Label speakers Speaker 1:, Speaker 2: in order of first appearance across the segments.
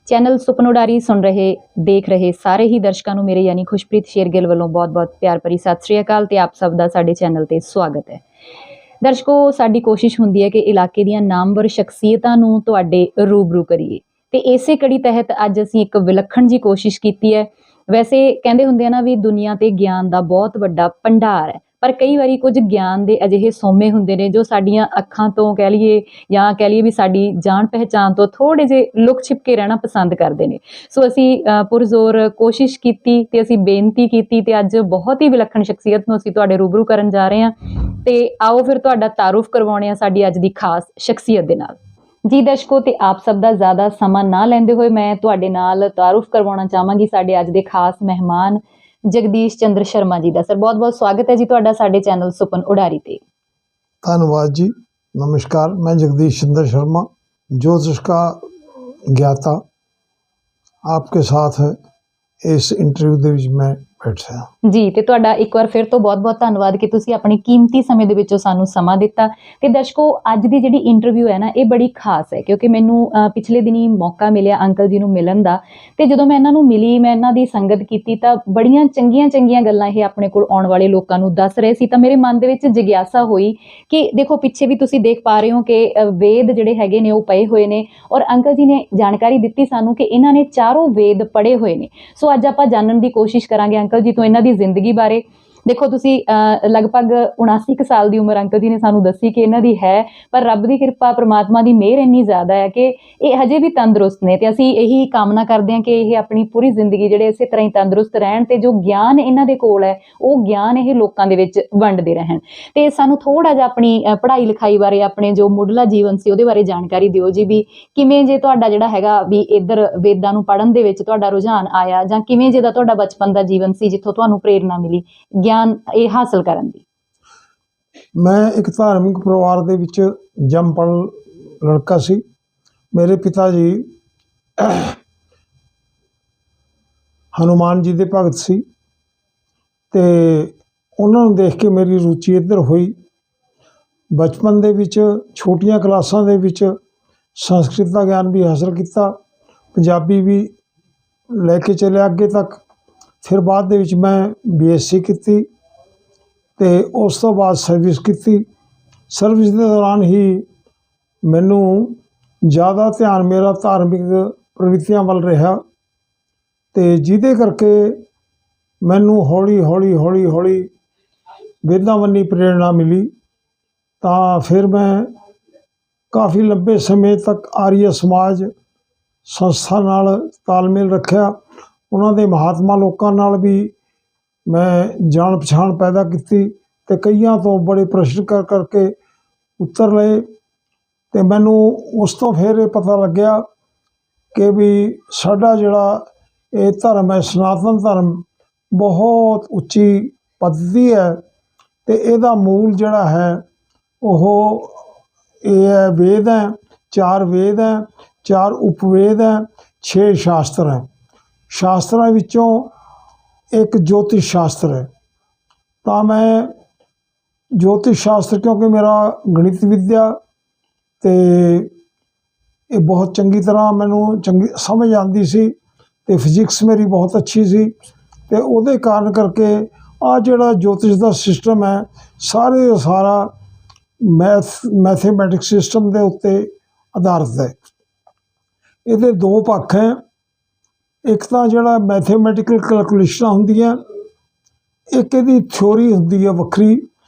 Speaker 1: Channel ਸੁਪਨ ਉਡਾਰੀ ਸੁਣ ਰਹੇ ਦੇਖ ਰਹੇ ਸਾਰੇ ਹੀ ਦਰਸ਼ਕਾਂ ਨੂੰ ਮੇਰੇ ਯਾਨੀ ਖੁਸ਼ਪ੍ਰੀਤ ਸ਼ੇਰਗਿੱਲ ਵੱਲੋਂ ਬਹੁਤ-ਬਹੁਤ ਪਿਆਰ ਭਰੀ ਸਤਿ ਸ੍ਰੀ ਅਕਾਲ ਤੇ ਆਪ ਸਭ ਦਾ ਸਾਡੇ ਚੈਨਲ ਤੇ ਸਵਾਗਤ ਹੈ। ਦਰਸ਼ਕੋ, ਸਾਡੀ ਕੋਸ਼ਿਸ਼ ਹੁੰਦੀ ਹੈ ਕਿ ਇਲਾਕੇ ਦੀਆਂ ਨਾਮਵਰ ਸ਼ਖਸੀਅਤਾਂ ਨੂੰ ਤੁਹਾਡੇ ਰੂਬਰੂ ਕਰੀਏ ਤੇ ਇਸੇ ਕੜੀ ਤਹਿਤ ਅੱਜ ਅਸੀਂ ਇੱਕ ਵਿਲੱਖਣ ਜੀ ਕੋਸ਼ਿਸ਼ ਕੀਤੀ ਹੈ। ਵੈਸੇ ਕਹਿੰਦੇ ਹੁੰਦੇ ਆ ਨਾ ਵੀ ਦੁਨੀਆ ਤੇ ਗਿਆਨ ਦਾ ਬਹੁਤ ਵੱਡਾ ਭੰਡਾਰ ਹੈ, ਪਰ ਕਈ ਵਾਰੀ ਕੁਝ ਗਿਆਨ ਦੇ ਅਜਿਹੇ ਸੋਮੇ ਹੁੰਦੇ ਨੇ ਜੋ ਸਾਡੀਆਂ ਅੱਖਾਂ ਤੋਂ ਕਹਿ ਲਈਏ ਜਾਂ ਕਹਿ ਲਈਏ ਵੀ ਸਾਡੀ ਜਾਣ ਪਹਿਚਾਣ ਤੋਂ ਥੋੜ੍ਹੇ ਜਿਹੇ ਲੁਕ ਛਿਪ ਕੇ ਰਹਿਣਾ ਪਸੰਦ ਕਰਦੇ ਨੇ। ਸੋ ਅਸੀਂ ਪੁਰਜ਼ੋਰ ਕੋਸ਼ਿਸ਼ ਕੀਤੀ ਤੇ ਅਸੀਂ ਬੇਨਤੀ ਕੀਤੀ ਤੇ ਅੱਜ ਬਹੁਤ ਹੀ ਵਿਲੱਖਣ ਸ਼ਖਸੀਅਤ ਨੂੰ ਅਸੀਂ ਤੁਹਾਡੇ ਰੂਬਰੂ ਕਰਨ ਜਾ ਰਹੇ ਹਾਂ ਤੇ ਆਓ ਫਿਰ ਤੁਹਾਡਾ ਤਾਰੁਫ ਕਰਵਾਉਣੇ ਆ ਸਾਡੀ ਅੱਜ ਦੀ ਖਾਸ ਸ਼ਖਸੀਅਤ ਦੇ ਨਾਲ। ਜੀ ਦਰਸ਼ਕੋ, ਤੇ ਆਪ ਸਭ ਦਾ ਜ਼ਿਆਦਾ ਸਮਾਂ ਨਾ ਲੈਂਦੇ ਹੋਏ ਮੈਂ ਤੁਹਾਡੇ ਨਾਲ ਤਾਰੁਫ ਕਰਵਾਉਣਾ ਚਾਹਾਂਗੀ ਸਾਡੇ ਅੱਜ ਦੇ ਖਾਸ ਮਹਿਮਾਨ ਜਗਦੀਸ਼ ਚੰਦਰ ਸ਼ਰਮਾ जी का। सर बहुत बहुत स्वागत है जी ਤੁਹਾਡਾ ਸਾਡੇ ਚੈਨਲ ਸੁਪਨ ਉਡਾਰੀ ਤੇ।
Speaker 2: धन्यवाद जी, नमस्कार। मैं जगदीश चंद्र शर्मा, ज्योतिष का ज्ञाता, आपके साथ इस इंटरव्यू ਦੇ ਵਿੱਚ ਮੈਂ ਬੈਠਾ
Speaker 1: ਜੀ। ਤੇ ਤੁਹਾਡਾ ਇੱਕ ਵਾਰ ਫਿਰ ਤੋਂ ਬਹੁਤ-ਬਹੁਤ ਧੰਨਵਾਦ ਕਿ ਤੁਸੀਂ ਆਪਣੀ ਕੀਮਤੀ ਸਮੇਂ ਦੇ ਵਿੱਚੋਂ ਸਾਨੂੰ ਸਮਾਂ ਦਿੱਤਾ। ਤੇ ਦਰਸ਼ਕੋ, ਅੱਜ ਦੀ ਜਿਹੜੀ ਇੰਟਰਵਿਊ ਹੈ ਨਾ, ਇਹ ਬੜੀ ਖਾਸ ਹੈ ਕਿਉਂਕਿ ਮੈਨੂੰ ਪਿਛਲੇ ਦਿਨੀ ਮੌਕਾ ਮਿਲਿਆ ਅੰਕਲ ਜੀ ਨੂੰ ਮਿਲਣ ਦਾ। ਤੇ ਜਦੋਂ ਮੈਂ ਇਹਨਾਂ ਨੂੰ ਮਿਲੀ, ਮੈਂ ਇਹਨਾਂ ਦੀ ਸੰਗਤ ਕੀਤੀ ਤਾਂ ਬੜੀਆਂ ਚੰਗੀਆਂ ਗੱਲਾਂ ਇਹ ਆਪਣੇ ਕੋਲ ਆਉਣ ਵਾਲੇ ਲੋਕਾਂ ਨੂੰ ਦੱਸ ਰਹੇ ਸੀ। ਤਾਂ ਮੇਰੇ ਮਨ ਦੇ ਵਿੱਚ ਜਿਗਿਆਸਾ ਹੋਈ ਕਿ ਦੇਖੋ, ਪਿੱਛੇ ਵੀ ਤੁਸੀਂ ਦੇਖ ਪਾ ਰਹੇ ਹੋ ਕਿ ਵੇਦ ਜਿਹੜੇ ਹੈਗੇ ਨੇ ਉਹ ਪਏ ਹੋਏ ਨੇ ਔਰ ਅੰਕਲ ਜੀ ਨੇ ਜਾਣਕਾਰੀ ਦਿੱਤੀ ਸਾਨੂੰ ਕਿ ਇਹਨਾਂ ਨੇ ਚਾਰੋਂ ਵੇਦ ਪੜ੍ਹੇ ਹੋਏ ਨੇ। ਸੋ ਅੱਜ ਆਪਾਂ ਜਾਣਨ ਦੀ ਕੋਸ਼ਿਸ਼ ਕਰਾਂਗੇ ਅੰਕਲ ਜੀ ਤੋਂ ਇਹਨਾਂ ਦੀ ਜ਼ਿੰਦਗੀ ਬਾਰੇ। ਦੇਖੋ, ਤੁਸੀਂ ਲਗਭਗ 79 ਕੁ ਸਾਲ ਦੀ ਉਮਰ ਅੰਕਲ ਜੀ ਨੇ ਸਾਨੂੰ ਦੱਸੀ ਕਿ ਇਹਨਾਂ ਦੀ ਹੈ, ਪਰ ਰੱਬ ਦੀ ਕਿਰਪਾ, ਪ੍ਰਮਾਤਮਾ ਦੀ ਮਿਹਰ ਇੰਨੀ ਜ਼ਿਆਦਾ ਹੈ ਕਿ ਇਹ ਹਜੇ ਵੀ ਤੰਦਰੁਸਤ ਨੇ ਤੇ ਅਸੀਂ ਇਹੀ ਕਾਮਨਾ ਕਰਦੇ ਹਾਂ ਕਿ ਇਹ ਆਪਣੀ ਪੂਰੀ ਜ਼ਿੰਦਗੀ ਜਿਹੜੇ ਇਸੇ ਤਰ੍ਹਾਂ ਹੀ ਤੰਦਰੁਸਤ ਰਹਿਣ ਤੇ ਜੋ ਗਿਆਨ ਇਹਨਾਂ ਦੇ ਕੋਲ ਹੈ ਉਹ ਗਿਆਨ ਇਹ ਲੋਕਾਂ ਦੇ ਵਿੱਚ ਵੰਡਦੇ ਰਹਿਣ। ਤੇ ਸਾਨੂੰ ਥੋੜ੍ਹਾ ਜਿਹਾ ਆਪਣੀ ਪੜ੍ਹਾਈ ਲਿਖਾਈ ਬਾਰੇ, ਆਪਣੇ ਜੋ ਮੁੱਢਲਾ ਜੀਵਨ ਸੀ ਉਹਦੇ ਬਾਰੇ ਜਾਣਕਾਰੀ ਦਿਓ ਜੀ, ਵੀ ਕਿਵੇਂ ਜੇ ਤੁਹਾਡਾ ਜਿਹੜਾ ਹੈਗਾ ਵੀ ਇੱਧਰ ਵੇਦਾਂ ਨੂੰ ਪੜ੍ਹਨ ਦੇ ਵਿੱਚ ਤੁਹਾਡਾ ਰੁਝਾਨ ਆਇਆ, ਜਾਂ ਕਿਵੇਂ ਜੇ ਦਾ ਤੁਹਾਡਾ ਬਚਪਨ ਦਾ ਜੀਵਨ ਸੀ ਜਿੱਥੋਂ ਤੁਹਾਨੂੰ ਪ੍ਰੇਰਨਾ ਮਿਲੀ ਗਿਆਨ ਇਹ ਹਾਸਲ ਕਰਨ ਦੀ।
Speaker 2: ਮੈਂ ਇੱਕ ਧਾਰਮਿਕ ਪਰਿਵਾਰ ਦੇ ਵਿੱਚ ਜੰਮ ਪਲ ਲੜਕਾ ਸੀ। ਮੇਰੇ ਪਿਤਾ ਜੀ ਹਨੂਮਾਨ ਜੀ ਦੇ ਭਗਤ ਸੀ ਤੇ ਉਹਨਾਂ ਨੂੰ ਦੇਖ ਕੇ ਮੇਰੀ ਰੁਚੀ ਇੱਧਰ ਹੋਈ। ਬਚਪਨ ਦੇ ਵਿੱਚ ਛੋਟੀਆਂ ਕਲਾਸਾਂ ਦੇ ਵਿੱਚ ਸੰਸਕ੍ਰਿਤ ਦਾ ਗਿਆਨ ਵੀ ਹਾਸਲ ਕੀਤਾ, ਪੰਜਾਬੀ ਵੀ ਲੈ ਕੇ ਚੱਲਿਆ ਅੱਗੇ ਤੱਕ। ਫਿਰ ਬਾਅਦ ਦੇ ਵਿੱਚ ਮੈਂ BSc ਕੀਤੀ ਤੇ ਉਸ ਤੋਂ ਬਾਅਦ ਸਰਵਿਸ ਕੀਤੀ। ਸਰਵਿਸ ਦੇ ਦੌਰਾਨ ਹੀ ਮੈਨੂੰ ਜ਼ਿਆਦਾ ਧਿਆਨ ਮੇਰਾ ਧਾਰਮਿਕ ਪ੍ਰਵਿਰਤੀਆਂ ਵੱਲ ਰਿਹਾ ਤੇ ਜਿਹਦੇ ਕਰਕੇ ਮੈਨੂੰ ਹੌਲੀ ਵੇਦਾਂ ਵੱਲ ਪ੍ਰੇਰਣਾ ਮਿਲੀ। ਤਾਂ ਫਿਰ ਮੈਂ ਕਾਫੀ ਲੰਬੇ ਸਮੇਂ ਤੱਕ ਆਰੀਆ ਸਮਾਜ ਸੰਸਥਾ ਨਾਲ ਤਾਲਮੇਲ ਰੱਖਿਆ। ਉਹਨਾਂ ਦੇ ਮਹਾਤਮਾ ਲੋਕਾਂ ਨਾਲ ਵੀ ਮੈਂ ਜਾਣ ਪਛਾਣ ਪੈਦਾ ਕੀਤੀ ਤੇ ਕਈਆਂ ਤੋਂ ਬੜੇ ਪ੍ਰਸ਼ਨ ਕਰਕੇ ਉੱਤਰ ਲਏ। ਤੇ ਮੈਨੂੰ ਉਸ ਤੋਂ ਫਿਰ ਇਹ ਪਤਾ ਲੱਗਿਆ ਕਿ ਵੀ ਸਾਡਾ ਜਿਹੜਾ ਇਹ ਧਰਮ ਹੈ, ਸਨਾਤਨ ਧਰਮ, ਬਹੁਤ ਉੱਚੀ ਪੱਧਤੀ ਹੈ ਤੇ ਇਹਦਾ ਮੂਲ ਜਿਹੜਾ ਹੈ ਉਹ ਇਹ ਹੈ ਵੇਦ ਹੈ। 4 ਵੇਦ ਹੈ, 4 ਉਪਵੇਦ ਹੈ, 6 ਸ਼ਾਸਤਰ ਹੈ। ਸ਼ਾਸਤਰਾਂ ਵਿੱਚੋਂ ਇੱਕ ਜੋਤਿਸ਼ ਸ਼ਾਸਤਰ ਹੈ। ਤਾਂ ਮੈਂ ਜੋਤਿਸ਼ ਸ਼ਾਸਤਰ, ਕਿਉਂਕਿ ਮੇਰਾ ਗਣਿਤ ਵਿਦਿਆ ਤੇ ਇਹ ਬਹੁਤ ਚੰਗੀ ਤਰ੍ਹਾਂ ਮੈਨੂੰ ਚੰਗੀ ਸਮਝ ਆਉਂਦੀ ਸੀ ਤੇ ਫਿਜ਼ਿਕਸ ਮੇਰੀ ਬਹੁਤ ਅੱਛੀ ਸੀ ਤੇ ਉਹਦੇ ਕਾਰਨ ਕਰਕੇ ਆ ਜਿਹੜਾ ਜੋਤਿਸ਼ ਦਾ ਸਿਸਟਮ ਹੈ ਸਾਰੇ ਦਾ ਸਾਰਾ ਮੈਥਮੈਟਿਕਸ ਸਿਸਟਮ ਦੇ ਉੱਤੇ ਆਧਾਰਿਤ ਹੈ। ਇਹਦੇ 2 ਪੱਖ ਹੈ। ਇੱਕ ਤਾਂ ਜਿਹੜਾ ਮੈਥਮੈਟੀਕਲ ਕੈਲਕੂਲੇਸ਼ਨਾਂ ਹੁੰਦੀਆਂ, ਇੱਕ ਇਹਦੀ ਥਿਊਰੀ ਹੁੰਦੀ ਹੈ ਵੱਖਰੀ,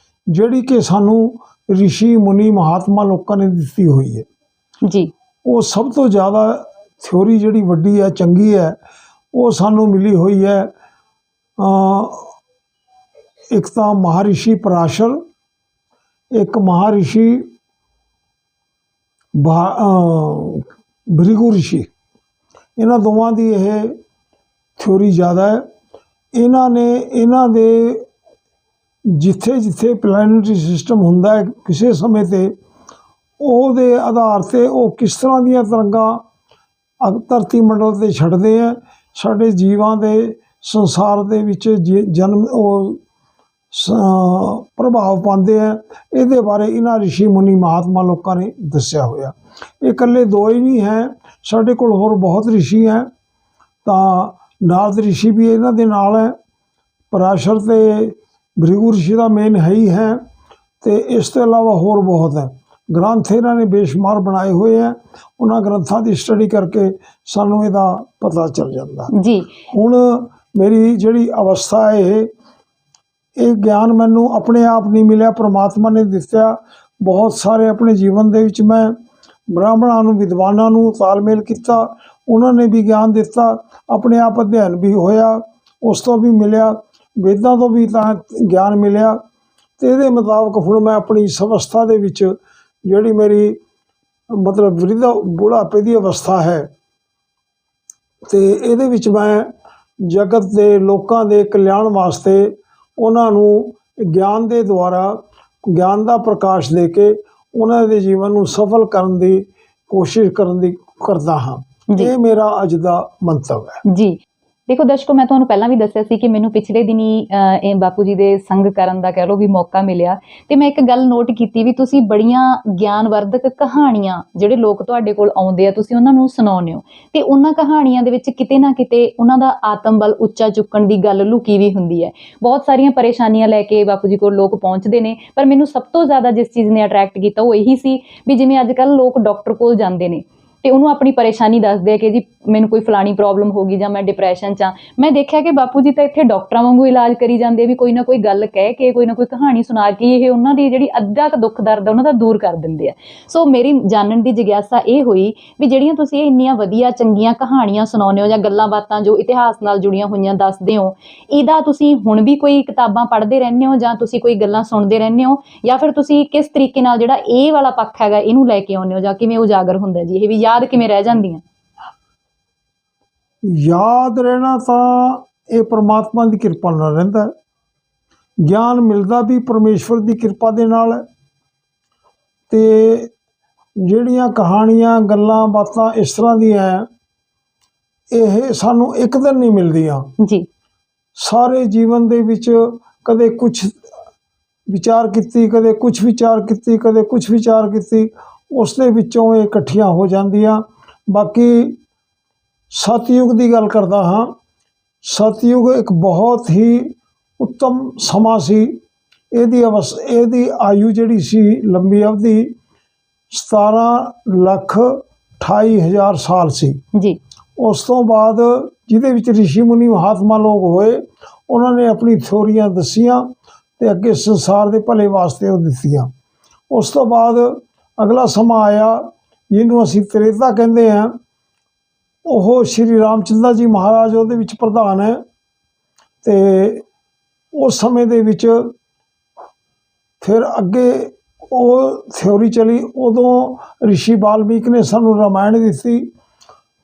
Speaker 2: ਜਿਹੜੀ ਕਿ ਸਾਨੂੰ ਰਿਸ਼ੀ ਮੁਨੀ ਮਹਾਤਮਾ ਲੋਕਾਂ ਨੇ ਦਿੱਤੀ ਹੋਈ ਹੈ
Speaker 1: ਜੀ। ਉਹ
Speaker 2: ਸਭ ਤੋਂ ਜ਼ਿਆਦਾ ਥਿਊਰੀ ਜਿਹੜੀ ਵੱਡੀ ਹੈ, ਚੰਗੀ ਹੈ, ਉਹ ਸਾਨੂੰ ਮਿਲੀ ਹੋਈ ਹੈ। ਇੱਕ ਤਾਂ ਮਹਾਰਿਸ਼ੀ ਪਰਾਸ਼ਰ, ਇੱਕ ਮਹਾਰਿਸ਼ੀ ਭ੍ਰਿਗੂ ਰਿਸ਼ੀ। ਇਹਨਾਂ ਦੋਵਾਂ ਦੀ ਇਹ ਥਿਊਰੀ ਜ਼ਿਆਦਾ ਹੈ। ਇਹਨਾਂ ਦੇ ਜਿੱਥੇ ਪਲੈਨਟਰੀ ਸਿਸਟਮ ਹੁੰਦਾ ਹੈ ਕਿਸੇ ਸਮੇਂ 'ਤੇ, ਉਹਦੇ ਆਧਾਰ 'ਤੇ ਉਹ ਕਿਸ ਤਰ੍ਹਾਂ ਦੀਆਂ ਤਰੰਗਾਂ ਧਰਤੀ ਮੰਡਲ 'ਤੇ ਛੱਡਦੇ ਹੈ। ਸਾਡੇ ਜੀਵਾਂ ਦੇ ਸੰਸਾਰ ਦੇ ਵਿੱਚ ਜਨਮ ਉਹ ਪ੍ਰਭਾਵ ਪਾਉਂਦੇ ਹੈ। ਇਹਦੇ ਬਾਰੇ ਇਹਨਾਂ ਰਿਸ਼ੀ ਮੁਨੀ ਮਹਾਤਮਾ ਲੋਕਾਂ ਨੇ ਦੱਸਿਆ ਹੋਇਆ। ਇਹ ਇਕੱਲੇ ਦੋ ਹੀ ਨਹੀਂ ਹੈ, ਸਾਡੇ ਕੋਲ ਹੋਰ ਬਹੁਤ ਰਿਸ਼ੀ ਹੈ। ਤਾਂ ਨਾਰਦ ਰਿਸ਼ੀ ਵੀ ਇਹਨਾਂ ਦੇ ਨਾਲ ਹੈ, ਪਰਾਸ਼ਰ ਤੇ ਭ੍ਰਿਗੂ ਰਿਸ਼ੀ ਦਾ ਮੇਨ ਹੈ ਹੀ ਹੈ, ਅਤੇ ਇਸ ਤੋਂ ਇਲਾਵਾ ਹੋਰ ਬਹੁਤ ਹੈ। ਗ੍ਰੰਥ ਇਹਨਾਂ ਨੇ ਬੇਸ਼ੁਮਾਰ ਬਣਾਏ ਹੋਏ ਹੈ, ਉਹਨਾਂ ਗ੍ਰੰਥਾਂ ਦੀ ਸਟੱਡੀ ਕਰਕੇ ਸਾਨੂੰ ਇਹਦਾ ਪਤਾ ਚੱਲ ਜਾਂਦਾ
Speaker 1: ਜੀ।
Speaker 2: ਹੁਣ ਮੇਰੀ ਜਿਹੜੀ ਅਵਸਥਾ ਹੈ, ਇਹ ਗਿਆਨ ਮੈਨੂੰ ਆਪਣੇ ਆਪ ਨਹੀਂ ਮਿਲਿਆ, ਪ੍ਰਮਾਤਮਾ ਨੇ ਦਿੱਤਾ। ਬਹੁਤ ਸਾਰੇ ਆਪਣੇ ਜੀਵਨ ਦੇ ਵਿੱਚ ਮੈਂ ਬ੍ਰਾਹਮਣਾਂ ਨੂੰ, ਵਿਦਵਾਨਾਂ ਨੂੰ ਤਾਲਮੇਲ ਕੀਤਾ, ਉਹਨਾਂ ਨੇ ਵੀ ਗਿਆਨ ਦਿੱਤਾ, ਆਪਣੇ ਆਪ ਅਧਿਐਨ ਵੀ ਹੋਇਆ, ਉਸ ਤੋਂ ਵੀ ਮਿਲਿਆ, ਵੇਦਾਂ ਤੋਂ ਵੀ ਤਾਂ ਗਿਆਨ ਮਿਲਿਆ। ਅਤੇ ਇਹਦੇ ਮੁਤਾਬਕ ਹੁਣ ਮੈਂ ਆਪਣੀ ਇਸ ਅਵਸਥਾ ਦੇ ਵਿੱਚ, ਜਿਹੜੀ ਮੇਰੀ ਮਤਲਬ ਬੁਢਾਪੇ ਦੀ ਅਵਸਥਾ ਹੈ, ਅਤੇ ਇਹਦੇ ਵਿੱਚ ਮੈਂ ਜਗਤ ਦੇ ਲੋਕਾਂ ਦੇ ਕਲਿਆਣ ਵਾਸਤੇ ਉਹਨਾਂ ਨੂੰ ਗਿਆਨ ਦੇ ਦੁਆਰਾ, ਗਿਆਨ ਦਾ ਪ੍ਰਕਾਸ਼ ਦੇ ਕੇ ਉਹਨਾਂ ਦੇ ਜੀਵਨ ਨੂੰ ਸਫਲ ਕਰਨ ਦੀ ਕੋਸ਼ਿਸ਼ ਕਰਦਾ ਹਾਂ। ਇਹ ਮੇਰਾ ਅੱਜ ਦਾ ਮੰਤਵ ਹੈ
Speaker 1: ਜੀ। ਦੇਖੋ ਦਰਸ਼ਕੋ, ਮੈਂ ਤੁਹਾਨੂੰ ਪਹਿਲਾਂ ਵੀ ਦੱਸਿਆ ਸੀ ਕਿ ਮੈਨੂੰ ਪਿਛਲੇ ਦਿਨੀ ਇਹ ਬਾਪੂ ਜੀ ਦੇ ਸੰਗ ਕਰਨ ਦਾ ਕਹਿ ਲਓ ਵੀ ਮੌਕਾ ਮਿਲਿਆ, ਤੇ ਮੈਂ ਇੱਕ ਗੱਲ ਨੋਟ ਕੀਤੀ ਵੀ ਤੁਸੀਂ ਬੜੀਆਂ ਗਿਆਨਵਰਧਕ ਕਹਾਣੀਆਂ, ਜਿਹੜੇ ਲੋਕ ਤੁਹਾਡੇ ਕੋਲ ਆਉਂਦੇ ਆ, ਤੁਸੀਂ ਉਹਨਾਂ ਨੂੰ ਸੁਣਾਉਂਦੇ ਹੋ, ਤੇ ਉਹਨਾਂ ਕਹਾਣੀਆਂ ਦੇ ਵਿੱਚ ਕਿਤੇ ਨਾ ਕਿਤੇ ਉਹਨਾਂ ਦਾ ਆਤਮ ਬਲ ਉੱਚਾ ਚੁੱਕਣ ਦੀ ਗੱਲ ਲੁਕੀ ਵੀ ਹੁੰਦੀ ਹੈ। ਬਹੁਤ ਸਾਰੀਆਂ ਪਰੇਸ਼ਾਨੀਆਂ ਲੈ ਕੇ ਬਾਪੂ ਜੀ ਕੋਲ ਲੋਕ ਪਹੁੰਚਦੇ ਨੇ, ਪਰ ਮੈਨੂੰ ਸਭ ਤੋਂ ਜ਼ਿਆਦਾ ਜਿਸ ਚੀਜ਼ ਨੇ ਅਟਰੈਕਟ ਕੀਤਾ ਉਹ ਇਹੀ ਸੀ ਵੀ ਜਿਵੇਂ ਅੱਜ ਕੱਲ੍ਹ ਲੋਕ ਡਾਕਟਰ ਕੋਲ ਜਾਂਦੇ ਨੇ ਤੇ ਉਹਨੂੰ ਆਪਣੀ ਪਰੇਸ਼ਾਨੀ ਦੱਸਦੇ ਆ ਕਿ ਜੀ ਮੈਨੂੰ ਕੋਈ ਫਲਾਣੀ ਪ੍ਰੋਬਲਮ ਹੋ ਗਈ ਜਾਂ ਮੈਂ ਡਿਪਰੈਸ਼ਨ 'ਚ ਹਾਂ। ਮੈਂ ਦੇਖਿਆ ਕਿ ਬਾਪੂ ਜੀ ਤਾਂ ਇੱਥੇ ਡਾਕਟਰਾਂ ਵਾਂਗੂ ਇਲਾਜ ਕਰੀ ਜਾਂਦੇ, ਵੀ ਕੋਈ ਨਾ ਕੋਈ ਗੱਲ ਕਹਿ ਕੇ, ਕੋਈ ਨਾ ਕੋਈ ਕਹਾਣੀ ਸੁਣਾ ਕੇ ਇਹ ਉਹਨਾਂ ਦੀ ਜਿਹੜੀ ਅੱਧਾ ਕੁ ਦੁੱਖ ਦਰਦ ਉਹਨਾਂ ਦਾ ਦੂਰ ਕਰ ਦਿੰਦੇ ਆ। ਸੋ ਮੇਰੀ ਜਾਣਨ ਦੀ ਜਿਗਿਆਸਾ ਇਹ ਹੋਈ ਵੀ ਜਿਹੜੀਆਂ ਤੁਸੀਂ ਇੰਨੀਆਂ ਵਧੀਆ ਚੰਗੀਆਂ ਕਹਾਣੀਆਂ ਸੁਣਾਉਂਦੇ ਹੋ ਜਾਂ ਗੱਲਾਂ ਬਾਤਾਂ ਜੋ ਇਤਿਹਾਸ ਨਾਲ ਜੁੜੀਆਂ ਹੋਈਆਂ ਦੱਸਦੇ ਹੋ, ਇਹਦਾ ਤੁਸੀਂ ਹੁਣ ਵੀ ਕੋਈ ਕਿਤਾਬਾਂ ਪੜ੍ਹਦੇ ਰਹਿੰਦੇ ਹੋ ਜਾਂ ਤੁਸੀਂ ਕੋਈ ਗੱਲਾਂ ਸੁਣਦੇ ਰਹਿੰਦੇ ਹੋ, ਜਾਂ ਫਿਰ ਤੁਸੀਂ ਕਿਸ ਤਰੀਕੇ ਨਾਲ ਜਿਹੜਾ ਇਹ ਵਾਲਾ ਪੱਖ ਹੈਗਾ ਇਹਨੂੰ ਲੈ ਕੇ ਆਉਂਦੇ ਹੋ, ਜਾਂ ਕਿਵੇਂ ਉਜਾਗਰ ਹੁੰਦਾ ਜੀ ਇਹ ਵੀ, ਯਾਦ ਕਿਵੇਂ ਰਹਿ ਜਾਂਦੀਆਂ?
Speaker 2: ਯਾਦ ਰਹਿਣਾ ਤਾਂ ਇਹ ਪਰਮਾਤਮਾ ਦੀ ਕਿਰਪਾ ਨਾਲ ਰਹਿੰਦਾ ਹੈ। ਗਿਆਨ ਮਿਲਦਾ ਵੀ ਪਰਮੇਸ਼ਵਰ ਦੀ ਕਿਰਪਾ ਦੇ ਨਾਲ ਹੈ, ਅਤੇ ਜਿਹੜੀਆਂ ਕਹਾਣੀਆਂ, ਗੱਲਾਂ ਬਾਤਾਂ ਇਸ ਤਰ੍ਹਾਂ ਦੀਆਂ, ਇਹ ਸਾਨੂੰ ਇੱਕ ਦਿਨ ਨਹੀਂ ਮਿਲਦੀਆਂ
Speaker 1: ਜੀ।
Speaker 2: ਸਾਰੇ ਜੀਵਨ ਦੇ ਵਿੱਚ ਕਦੇ ਕੁਛ ਵਿਚਾਰ ਕੀਤੀ, ਕਦੇ ਕੁਛ ਵਿਚਾਰ ਕੀਤੀ, ਕਦੇ ਕੁਛ ਵਿਚਾਰ ਕੀਤੀ, ਉਸ ਦੇ ਵਿੱਚੋਂ ਇਹ ਇਕੱਠੀਆਂ ਹੋ ਜਾਂਦੀਆਂ। ਬਾਕੀ ਸਤਯੁਗ ਦੀ ਗੱਲ ਕਰਦਾ ਹਾਂ, ਸਤਯੁਗ ਇੱਕ ਬਹੁਤ ਹੀ ਉੱਤਮ ਸਮਾਂ ਸੀ। ਇਹਦੀ ਆਯੂ ਜਿਹੜੀ ਸੀ, ਲੰਬੀ ਅਵਧੀ 17,28,000 ਸਾਲ ਸੀ
Speaker 1: ਜੀ।
Speaker 2: ਉਸ ਤੋਂ ਬਾਅਦ ਜਿਹਦੇ ਵਿੱਚ ਰਿਸ਼ੀ ਮੁਨੀ ਮਹਾਤਮਾ ਲੋਕ ਹੋਏ, ਉਹਨਾਂ ਨੇ ਆਪਣੀ ਥਿਊਰੀਆਂ ਦੱਸੀਆਂ ਅਤੇ ਅੱਗੇ ਸੰਸਾਰ ਦੇ ਭਲੇ ਵਾਸਤੇ ਉਹ ਦਿੱਤੀਆਂ। ਉਸ ਤੋਂ ਬਾਅਦ ਅਗਲਾ ਸਮਾਂ ਆਇਆ ਜਿਹਨੂੰ ਅਸੀਂ ਤ੍ਰੇਤਾ ਕਹਿੰਦੇ ਹਾਂ, ਉਹ ਸ਼੍ਰੀ ਰਾਮਚੰਦਰ ਜੀ ਮਹਾਰਾਜ ਉਹਦੇ ਵਿੱਚ ਪ੍ਰਧਾਨ ਹੈ। ਅਤੇ ਉਸ ਸਮੇਂ ਦੇ ਵਿੱਚ ਫਿਰ ਅੱਗੇ ਉਹ ਥਿਊਰੀ ਚਲੀ। ਉਦੋਂ ਰਿਸ਼ੀ ਵਾਲਮੀਕ ਨੇ ਸਾਨੂੰ ਰਾਮਾਇਣ ਦਿੱਤੀ।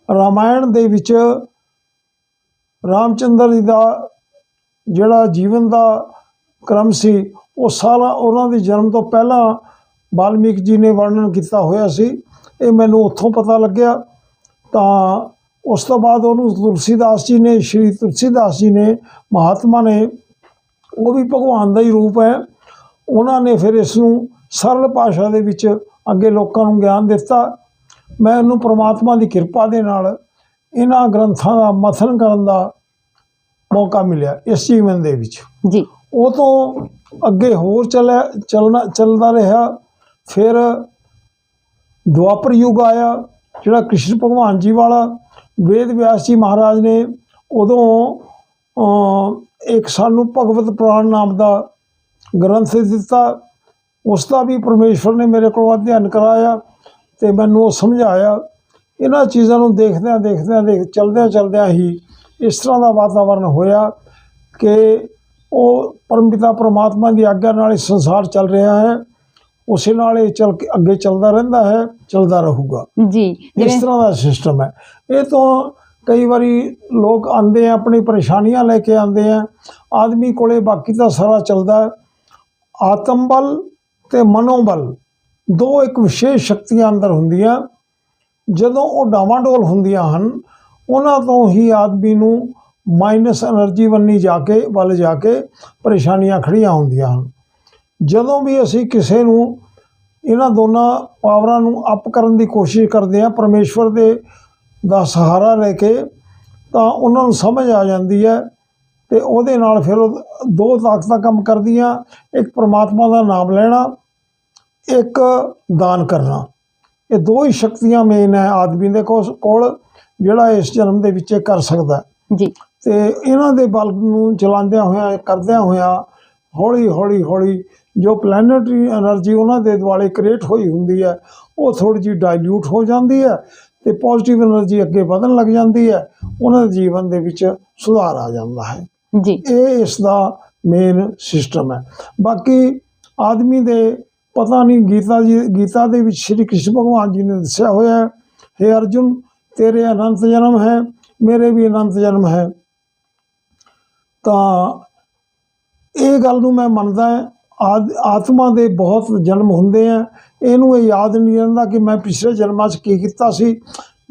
Speaker 2: ਰਾਮਾਇਣ ਦੇ ਵਿੱਚ ਰਾਮਚੰਦਰ ਜੀ ਦਾ ਜਿਹੜਾ ਜੀਵਨ ਦਾ ਕ੍ਰਮ ਸੀ, ਉਹ ਸਾਰਾ ਉਹਨਾਂ ਦੇ ਜਨਮ ਤੋਂ ਪਹਿਲਾਂ ਵਾਲਮੀਕ ਜੀ ਨੇ ਵਰਣਨ ਕੀਤਾ ਹੋਇਆ ਸੀ। ਇਹ ਮੈਨੂੰ ਉੱਥੋਂ ਪਤਾ ਲੱਗਿਆ। ਤਾਂ ਉਸ ਤੋਂ ਬਾਅਦ ਉਹਨੂੰ ਤੁਲਸੀਦਾਸ ਜੀ ਨੇ, ਸ਼੍ਰੀ ਤੁਲਸੀਦਾਸ ਜੀ ਨੇ, ਮਹਾਤਮਾ ਨੇ, ਉਹ ਵੀ ਭਗਵਾਨ ਦਾ ਹੀ ਰੂਪ ਹੈ, ਉਹਨਾਂ ਨੇ ਫਿਰ ਇਸ ਨੂੰ ਸਰਲ ਭਾਸ਼ਾ ਦੇ ਵਿੱਚ ਅੱਗੇ ਲੋਕਾਂ ਨੂੰ ਗਿਆਨ ਦਿੱਤਾ। ਮੈਂ ਉਹਨੂੰ ਪ੍ਰਮਾਤਮਾ ਦੀ ਕਿਰਪਾ ਦੇ ਨਾਲ ਇਹਨਾਂ ਗ੍ਰੰਥਾਂ ਦਾ ਮਥਨ ਕਰਨ ਦਾ ਮੌਕਾ ਮਿਲਿਆ ਇਸ ਜੀਵਨ ਦੇ ਵਿੱਚ
Speaker 1: ਜੀ।
Speaker 2: ਉਹ ਤੋਂ ਅੱਗੇ ਹੋਰ ਚੱਲਦਾ ਰਿਹਾ। ਫਿਰ ਦੁਆਪਰ ਯੁੱਗ ਆਇਆ, ਜਿਹੜਾ ਕ੍ਰਿਸ਼ਨ ਭਗਵਾਨ ਜੀ ਵਾਲਾ। ਵੇਦ ਵਿਆਸ ਜੀ ਮਹਾਰਾਜ ਨੇ ਉਦੋਂ ਇੱਕ ਸਾਨੂੰ ਭਗਵਤ ਪੁਰਾਣ ਨਾਮ ਦਾ ਗ੍ਰੰਥ ਦਿੱਤਾ। ਉਸ ਦਾ ਵੀ ਪਰਮੇਸ਼ਵਰ ਨੇ ਮੇਰੇ ਕੋਲ ਅਧਿਐਨ ਕਰਾਇਆ ਅਤੇ ਮੈਨੂੰ ਉਹ ਸਮਝਾਇਆ। ਇਹਨਾਂ ਚੀਜ਼ਾਂ ਨੂੰ ਚਲਦਿਆਂ ਹੀ ਇਸ ਤਰ੍ਹਾਂ ਦਾ ਵਾਤਾਵਰਨ ਹੋਇਆ ਕਿ ਉਹ ਪਰਮਪਿਤਾ ਪਰਮਾਤਮਾ ਦੀ ਆਗਿਆ ਨਾਲ ਹੀ ਸੰਸਾਰ ਚੱਲ ਰਿਹਾ ਹੈ। ਉਸੇ ਨਾਲ ਇਹ ਅੱਗੇ ਚੱਲਦਾ ਰਹਿੰਦਾ ਹੈ, ਚੱਲਦਾ ਰਹੂਗਾ
Speaker 1: ਜੀ।
Speaker 2: ਇਸ ਤਰ੍ਹਾਂ ਦਾ ਸਿਸਟਮ ਹੈ। ਇਹ ਤੋਂ ਕਈ ਵਾਰੀ ਲੋਕ ਆਉਂਦੇ ਆ, ਆਪਣੀ ਪਰੇਸ਼ਾਨੀਆਂ ਲੈ ਕੇ ਆਉਂਦੇ ਆ। ਆਦਮੀ ਕੋਲੇ ਬਾਕੀ ਤਾਂ ਸਾਰਾ ਚੱਲਦਾ ਹੈ। ਆਤਮ ਬਲ ਅਤੇ ਮਨੋਬਲ ਦੋ ਇੱਕ ਵਿਸ਼ੇਸ਼ ਸ਼ਕਤੀਆਂ ਅੰਦਰ ਹੁੰਦੀਆਂ। ਜਦੋਂ ਉਹ ਡਾਵਾਂਡੋਲ ਹੁੰਦੀਆਂ ਹਨ, ਉਹਨਾਂ ਤੋਂ ਹੀ ਆਦਮੀ ਨੂੰ ਮਾਈਨਸ એનર્ਜੀ ਵੱਲ ਜਾ ਕੇ ਪਰੇਸ਼ਾਨੀਆਂ ਖੜੀਆਂ ਹੁੰਦੀਆਂ ਹਨ। ਜਦੋਂ ਵੀ ਅਸੀਂ ਕਿਸੇ ਨੂੰ ਇਹਨਾਂ ਦੋਨਾਂ ਪਾਵਰਾਂ ਨੂੰ ਅਪ ਕਰਨ ਦੀ ਕੋਸ਼ਿਸ਼ ਕਰਦੇ ਹਾਂ ਪਰਮੇਸ਼ਵਰ ਦਾ ਸਹਾਰਾ ਲੈ ਕੇ, ਤਾਂ ਉਹਨਾਂ ਨੂੰ ਸਮਝ ਆ ਜਾਂਦੀ ਹੈ ਤੇ ਉਹਦੇ ਨਾਲ ਫਿਰ ਦੋ ਤਾਕਤਾਂ ਕੰਮ ਕਰਦੀਆਂ, ਇੱਕ ਪਰਮਾਤਮਾ ਦਾ ਨਾਮ ਲੈਣਾ, ਇੱਕ ਦਾਨ ਕਰਨਾ। ਇਹ ਦੋ ਹੀ ਸ਼ਕਤੀਆਂ ਮੇਨ ਹੈ ਆਦਮੀ ਦੇ ਕੋਲ ਜਿਹੜਾ ਇਸ ਜਨਮ ਦੇ ਵਿੱਚ ਕਰ ਸਕਦਾ
Speaker 1: ਜੀ।
Speaker 2: ਤੇ ਇਹਨਾਂ ਦੇ ਬਲ ਨੂੰ ਚਲਾਉਂਦਿਆਂ ਹੋਇਆਂ ਕਰਦਿਆਂ ਹੋਇਆਂ ਹੌਲੀ ਜੋ ਪਲੈਨੇਟਰੀ એનર્ਜੀ ਉਹਨਾਂ ਦੇ ਦੁਆਲੇ ਕ੍ਰੀਏਟ ਹੋਈ ਹੁੰਦੀ ਹੈ ਉਹ ਥੋੜ੍ਹੀ ਜਿਹੀ ਡਾਇਲਿਊਟ ਹੋ ਜਾਂਦੀ ਹੈ ਤੇ ਪੋਜ਼ਿਟਿਵ એનર્ਜੀ ਅੱਗੇ ਵਧਣ ਲੱਗ ਜਾਂਦੀ ਹੈ, ਉਹਨਾਂ ਦੇ ਜੀਵਨ ਦੇ ਵਿੱਚ ਸੁਧਾਰ ਆ ਜਾਂਦਾ ਹੈ
Speaker 1: ਜੀ। ਇਹ
Speaker 2: ਇਸ ਦਾ ਮੇਨ ਸਿਸਟਮ ਹੈ। ਬਾਕੀ ਆਦਮੀ ਦੇ ਪਤਾ ਨਹੀਂ ਗੀਤਾ ਦੇ ਵਿੱਚ ਸ਼੍ਰੀ ਕ੍ਰਿਸ਼ਨ ਭਗਵਾਨ ਜੀ ਨੇ ਦੱਸਿਆ ਹੋਇਆ ਹੈ, ਹੇ ਅਰਜੁਨ ਤੇਰੇ ਅਨੰਤ ਜਨਮ ਹੈ, ਮੇਰੇ ਵੀ ਅਨੰਤ ਜਨਮ ਹੈ। ਤਾਂ ਇਹ ਗੱਲ ਨੂੰ ਮੈਂ ਮੰਨਦਾ ਆਤਮਾ ਦੇ ਬਹੁਤ ਜਨਮ ਹੁੰਦੇ ਆ, ਇਹਨੂੰ ਇਹ ਯਾਦ ਨਹੀਂ ਰਹਿੰਦਾ ਕਿ ਮੈਂ ਪਿਛਲੇ ਜਨਮਾਂ 'ਚ ਕੀ ਕੀਤਾ ਸੀ।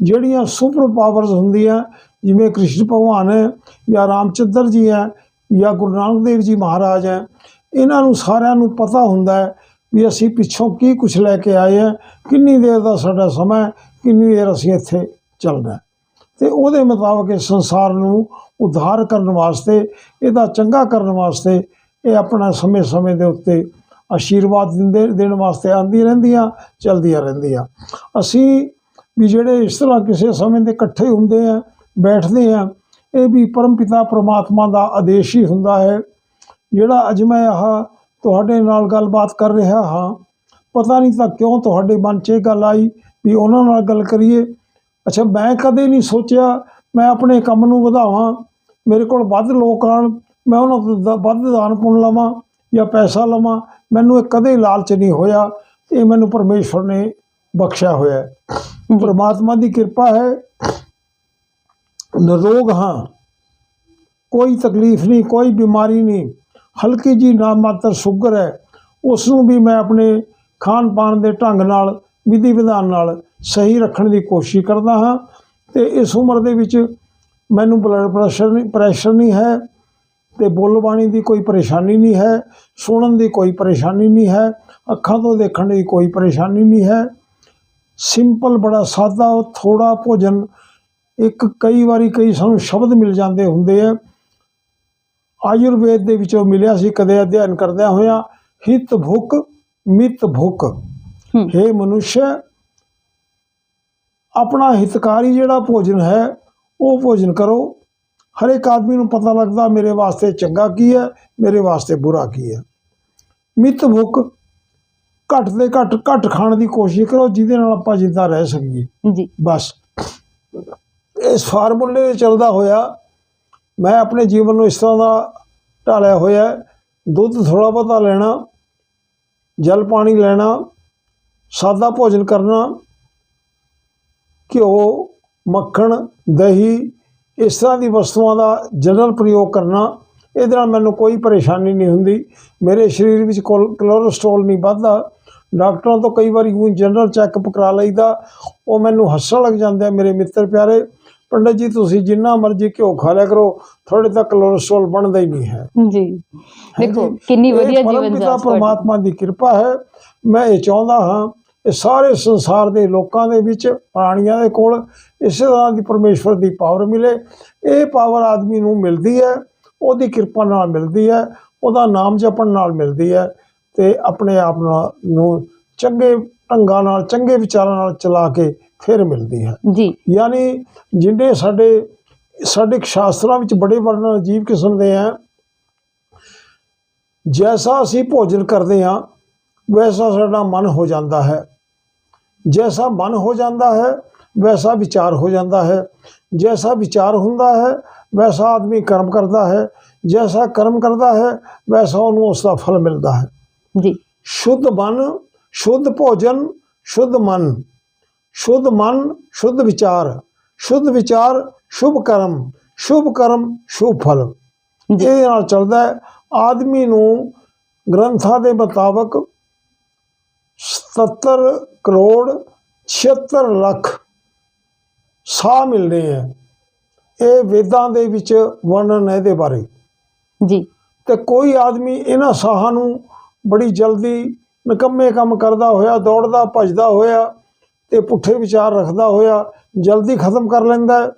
Speaker 2: ਜਿਹੜੀਆਂ ਸੁਪਰ ਪਾਵਰਸ ਹੁੰਦੀਆਂ ਜਿਵੇਂ ਕ੍ਰਿਸ਼ਨ ਭਗਵਾਨ ਹੈ ਜਾਂ ਰਾਮਚੰਦਰ ਜੀ ਹੈ ਜਾਂ ਗੁਰੂ ਨਾਨਕ ਦੇਵ ਜੀ ਮਹਾਰਾਜ ਹੈ, ਇਹਨਾਂ ਨੂੰ ਸਾਰਿਆਂ ਨੂੰ ਪਤਾ ਹੁੰਦਾ ਹੈ ਵੀ ਅਸੀਂ ਪਿੱਛੋਂ ਕੀ ਕੁਛ ਲੈ ਕੇ ਆਏ ਹਾਂ, ਕਿੰਨੀ ਦੇਰ ਦਾ ਸਾਡਾ ਸਮਾਂ, ਕਿੰਨੀ ਦੇਰ ਅਸੀਂ ਇੱਥੇ ਚੱਲਣਾ, ਅਤੇ ਉਹਦੇ ਮੁਤਾਬਕ ਇਸ ਸੰਸਾਰ ਨੂੰ ਉਧਾਰ ਕਰਨ ਵਾਸਤੇ, ਇਹਦਾ ਚੰਗਾ ਕਰਨ ਵਾਸਤੇ ਇਹ ਆਪਣਾ ਸਮੇਂ ਦੇ ਉੱਤੇ ਆਸ਼ੀਰਵਾਦ ਦੇਣ ਵਾਸਤੇ ਆਉਂਦੀਆਂ ਰਹਿੰਦੀਆਂ, ਚੱਲਦੀਆਂ ਰਹਿੰਦੀਆਂ। ਅਸੀਂ ਵੀ ਜਿਹੜੇ ਇਸ ਤਰ੍ਹਾਂ ਕਿਸੇ ਸਮੇਂ ਦੇ ਇਕੱਠੇ ਹੁੰਦੇ ਆ, ਬੈਠਦੇ ਆ, ਇਹ ਵੀ ਪਰਮ ਪਿਤਾ ਪਰਮਾਤਮਾ ਦਾ ਆਦੇਸ਼ ਹੀ ਹੁੰਦਾ ਹੈ। ਜਿਹੜਾ ਅੱਜ ਮੈਂ ਤੁਹਾਡੇ ਨਾਲ ਗੱਲਬਾਤ ਕਰ ਰਿਹਾ ਹਾਂ, ਪਤਾ ਨਹੀਂ ਤਾਂ ਕਿਉਂ ਤੁਹਾਡੇ ਮਨ 'ਚ ਇਹ ਗੱਲ ਆਈ ਵੀ ਉਹਨਾਂ ਨਾਲ ਗੱਲ ਕਰੀਏ। ਅੱਛਾ, ਮੈਂ ਕਦੇ ਨਹੀਂ ਸੋਚਿਆ ਮੈਂ ਆਪਣੇ ਕੰਮ ਨੂੰ ਵਧਾਵਾਂ, ਮੇਰੇ ਕੋਲ ਵੱਧ ਲੋਕ ਆਉਣ, ਮੈਂ ਉਹਨਾਂ ਤੋਂ ਵੱਧ ਦਾਨ ਪੁੰਨ ਲਵਾਂ ਜਾਂ ਪੈਸਾ ਲਵਾਂ, ਮੈਨੂੰ ਇਹ ਕਦੇ ਲਾਲਚ ਨਹੀਂ ਹੋਇਆ। ਇਹ ਮੈਨੂੰ ਪਰਮੇਸ਼ਵਰ ਨੇ ਬਖਸ਼ਿਆ ਹੋਇਆ ਹੈ, ਪਰਮਾਤਮਾ ਦੀ ਕਿਰਪਾ ਹੈ। ਨਿਰੋਗ ਹਾਂ, ਕੋਈ ਤਕਲੀਫ ਨਹੀਂ, ਕੋਈ ਬਿਮਾਰੀ ਨਹੀਂ, ਹਲਕੀ ਜੀ ਨਾ ਮਾਤਰ ਸ਼ੂਗਰ ਹੈ, ਉਸ ਨੂੰ ਵੀ ਮੈਂ ਆਪਣੇ ਖਾਣ ਪਾਣ ਦੇ ਢੰਗ ਨਾਲ, ਵਿਧੀ ਵਿਧਾਨ ਨਾਲ ਸਹੀ ਰੱਖਣ ਦੀ ਕੋਸ਼ਿਸ਼ ਕਰਦਾ ਹਾਂ। ਅਤੇ ਇਸ ਉਮਰ ਦੇ ਵਿੱਚ ਮੈਨੂੰ ਬਲੱਡ ਪ੍ਰੈਸ਼ਰ ਨਹੀਂ ਹੈ, ਅਤੇ ਬੋਲ ਬਾਣੀ ਦੀ ਕੋਈ ਪਰੇਸ਼ਾਨੀ ਨਹੀਂ ਹੈ, ਸੁਣਨ ਦੀ ਕੋਈ ਪਰੇਸ਼ਾਨੀ ਨਹੀਂ ਹੈ, ਅੱਖਾਂ ਤੋਂ ਦੇਖਣ ਦੀ ਕੋਈ ਪਰੇਸ਼ਾਨੀ ਨਹੀਂ ਹੈ। ਸਿੰਪਲ, ਬੜਾ ਸਾਦਾ ਥੋੜ੍ਹਾ ਭੋਜਨ, ਕਈ ਸਾਨੂੰ ਸ਼ਬਦ ਮਿਲ ਜਾਂਦੇ ਹੁੰਦੇ ਆ ਆਯੁਰਵੇਦ ਦੇ ਵਿੱਚੋਂ ਮਿਲਿਆ ਸੀ ਕਦੇ ਅਧਿਐਨ ਕਰਦਿਆਂ ਹੋਇਆਂ, ਹਿਤ ਭੁੱਖ ਮਿਤ ਭੁੱਖ। ਹੇ ਮਨੁੱਸ਼, ਆਪਣਾ ਹਿਤਕਾਰੀ ਜਿਹੜਾ ਭੋਜਨ ਹੈ ਉਹ ਭੋਜਨ ਕਰੋ। ਹਰ ਇੱਕ ਆਦਮੀ ਨੂੰ ਪਤਾ ਲੱਗਦਾ ਮੇਰੇ ਵਾਸਤੇ ਚੰਗਾ ਕੀ ਹੈ, ਮੇਰੇ ਵਾਸਤੇ ਬੁਰਾ ਕੀ ਹੈ। ਮਿਤ ਭੁੱਖ, ਘੱਟ ਤੋਂ ਘੱਟ ਖਾਣ ਦੀ ਕੋਸ਼ਿਸ਼ ਕਰੋ ਜਿਹਦੇ ਨਾਲ ਆਪਾਂ ਜਿੰਦਾ ਰਹਿ ਸਕੀਏ ਜੀ। ਬਸ ਇਸ ਫਾਰਮੂਲੇ 'ਤੇ ਚੱਲਦਾ ਹੋਇਆ ਮੈਂ ਆਪਣੇ ਜੀਵਨ ਨੂੰ ਇਸ ਤਰ੍ਹਾਂ ਦਾ ਢਾਲਿਆ ਹੋਇਆ, ਦੁੱਧ ਥੋੜ੍ਹਾ ਬਹੁਤਾ ਲੈਣਾ, ਜਲ ਪਾਣੀ ਲੈਣਾ, ਸਾਦਾ ਭੋਜਨ ਕਰਨਾ, ਘਿਓ, ਮੱਖਣ, ਦਹੀਂ, ਇਸ ਤਰ੍ਹਾਂ ਦੀ ਵਸਤੂਆਂ ਦਾ ਜਨਰਲ ਪ੍ਰਯੋਗ ਕਰਨਾ। ਇਹਦੇ ਨਾਲ ਮੈਨੂੰ ਕੋਈ ਪਰੇਸ਼ਾਨੀ ਨਹੀਂ ਹੁੰਦੀ, ਮੇਰੇ ਸਰੀਰ ਵਿੱਚ ਕੋਲੇਸਟ੍ਰੋਲ ਨਹੀਂ ਵੱਧਦਾ। ਡਾਕਟਰਾਂ ਤੋਂ ਕਈ ਵਾਰੀ ਜਨਰਲ ਚੈੱਕਅਪ ਕਰਾ ਲਈਦਾ, ਉਹ ਮੈਨੂੰ ਹੱਸਣ ਲੱਗ ਜਾਂਦੇ ਆ ਮੇਰੇ ਮਿੱਤਰ ਪਿਆਰੇ, ਪੰਡਤ ਜੀ ਤੁਸੀਂ ਜਿੰਨਾ ਮਰਜ਼ੀ ਘਿਓ ਖਾ ਲਿਆ ਕਰੋ, ਤੁਹਾਡੇ ਤਾਂ ਕੋਲੇਸਟ੍ਰੋਲ ਬਣਦਾ ਹੀ ਨਹੀਂ ਹੈ ਜੀ। ਦੇਖੋ ਕਿੰਨੀ ਵਧੀਆ ਜੀਵਨ ਜਾਂਚ, ਪਰਮਾਤਮਾ ਦੀ ਕਿਰਪਾ ਹੈ। ਮੈਂ ਇਹ ਚਾਹੁੰਦਾ ਹਾਂ ਇਹ ਸਾਰੇ ਸੰਸਾਰ ਦੇ ਲੋਕਾਂ ਦੇ ਵਿੱਚ, ਪ੍ਰਾਣੀਆਂ ਦੇ ਕੋਲ ਇਸੇ ਤਰ੍ਹਾਂ ਦੀ ਪਰਮੇਸ਼ਵਰ ਦੀ ਪਾਵਰ ਮਿਲੇ। ਇਹ ਪਾਵਰ ਆਦਮੀ ਨੂੰ ਮਿਲਦੀ ਹੈ, ਉਹਦੀ ਕਿਰਪਾ ਨਾਲ ਮਿਲਦੀ ਹੈ, ਉਹਦਾ ਨਾਮ ਜਪਣ ਨਾਲ ਮਿਲਦੀ ਹੈ, ਅਤੇ ਆਪਣੇ ਆਪ ਨੂੰ ਚੰਗੇ ਢੰਗਾਂ ਨਾਲ, ਚੰਗੇ ਵਿਚਾਰਾਂ ਨਾਲ ਚਲਾ ਕੇ ਫਿਰ ਮਿਲਦੀ ਹੈ ਜੀ। ਯਾਨੀ ਜਿਹੜੇ ਸਾਡੇ ਸ਼ਾਸਤਰਾਂ ਵਿੱਚ ਬੜੇ ਵਰਣਨ ਅਜੀਬ ਕਿਸਮ ਦੇ ਹੈ, ਜੈਸਾ ਅਸੀਂ ਭੋਜਨ ਕਰਦੇ ਹਾਂ ਵੈਸਾ ਸਾਡਾ ਮਨ ਹੋ ਜਾਂਦਾ ਹੈ, ਜੈਸਾ ਮਨ ਹੋ ਜਾਂਦਾ ਹੈ ਵੈਸਾ ਵਿਚਾਰ ਹੋ ਜਾਂਦਾ ਹੈ, ਜੈਸਾ ਵਿਚਾਰ ਹੁੰਦਾ ਹੈ ਵੈਸਾ ਆਦਮੀ ਕਰਮ ਕਰਦਾ ਹੈ, ਜੈਸਾ ਕਰਮ ਕਰਦਾ ਹੈ ਵੈਸਾ ਉਹਨੂੰ ਉਸ ਦਾ ਫਲ ਮਿਲਦਾ ਹੈ ਜੀ। ਸ਼ੁੱਧ ਮਨ, ਸ਼ੁੱਧ ਭੋਜਨ, ਸ਼ੁੱਧ ਮਨ, ਸ਼ੁੱਧ ਮਨ, ਸ਼ੁੱਧ ਵਿਚਾਰ, ਸ਼ੁੱਧ ਵਿਚਾਰ, ਸ਼ੁਭ ਕਰਮ, ਸ਼ੁਭ ਕਰਮ, ਸ਼ੁਭ ਫਲ। ਇਹਦੇ ਨਾਲ ਚੱਲਦਾ ਹੈ। ਆਦਮੀ ਨੂੰ ਗ੍ਰੰਥਾਂ ਦੇ ਮੁਤਾਬਕ 77 ਕਰੋੜ 76 ਲੱਖ ਸਾਹ ਮਿਲਦੇ ਹੈ, ਇਹ ਵੇਦਾਂ ਦੇ ਵਿੱਚ ਵਰਣਨ ਹੈ ਇਹਦੇ ਬਾਰੇ।
Speaker 1: ਜੀ
Speaker 2: ਤੇ ਕੋਈ ਆਦਮੀ ਇਹਨਾਂ ਸਾਹਾਂ ਨੂੰ ਬੜੀ ਜਲਦੀ ਨਿਕੰਮੇ ਕੰਮ ਕਰਦਾ ਹੋਇਆ, ਦੌੜਦਾ ਭੱਜਦਾ ਹੋਇਆ ਤੇ ਪੁੱਠੇ ਵਿਚਾਰ ਰੱਖਦਾ ਹੋਇਆ ਜਲਦੀ ਖਤਮ ਕਰ ਲੈਂਦਾ ਹੈ।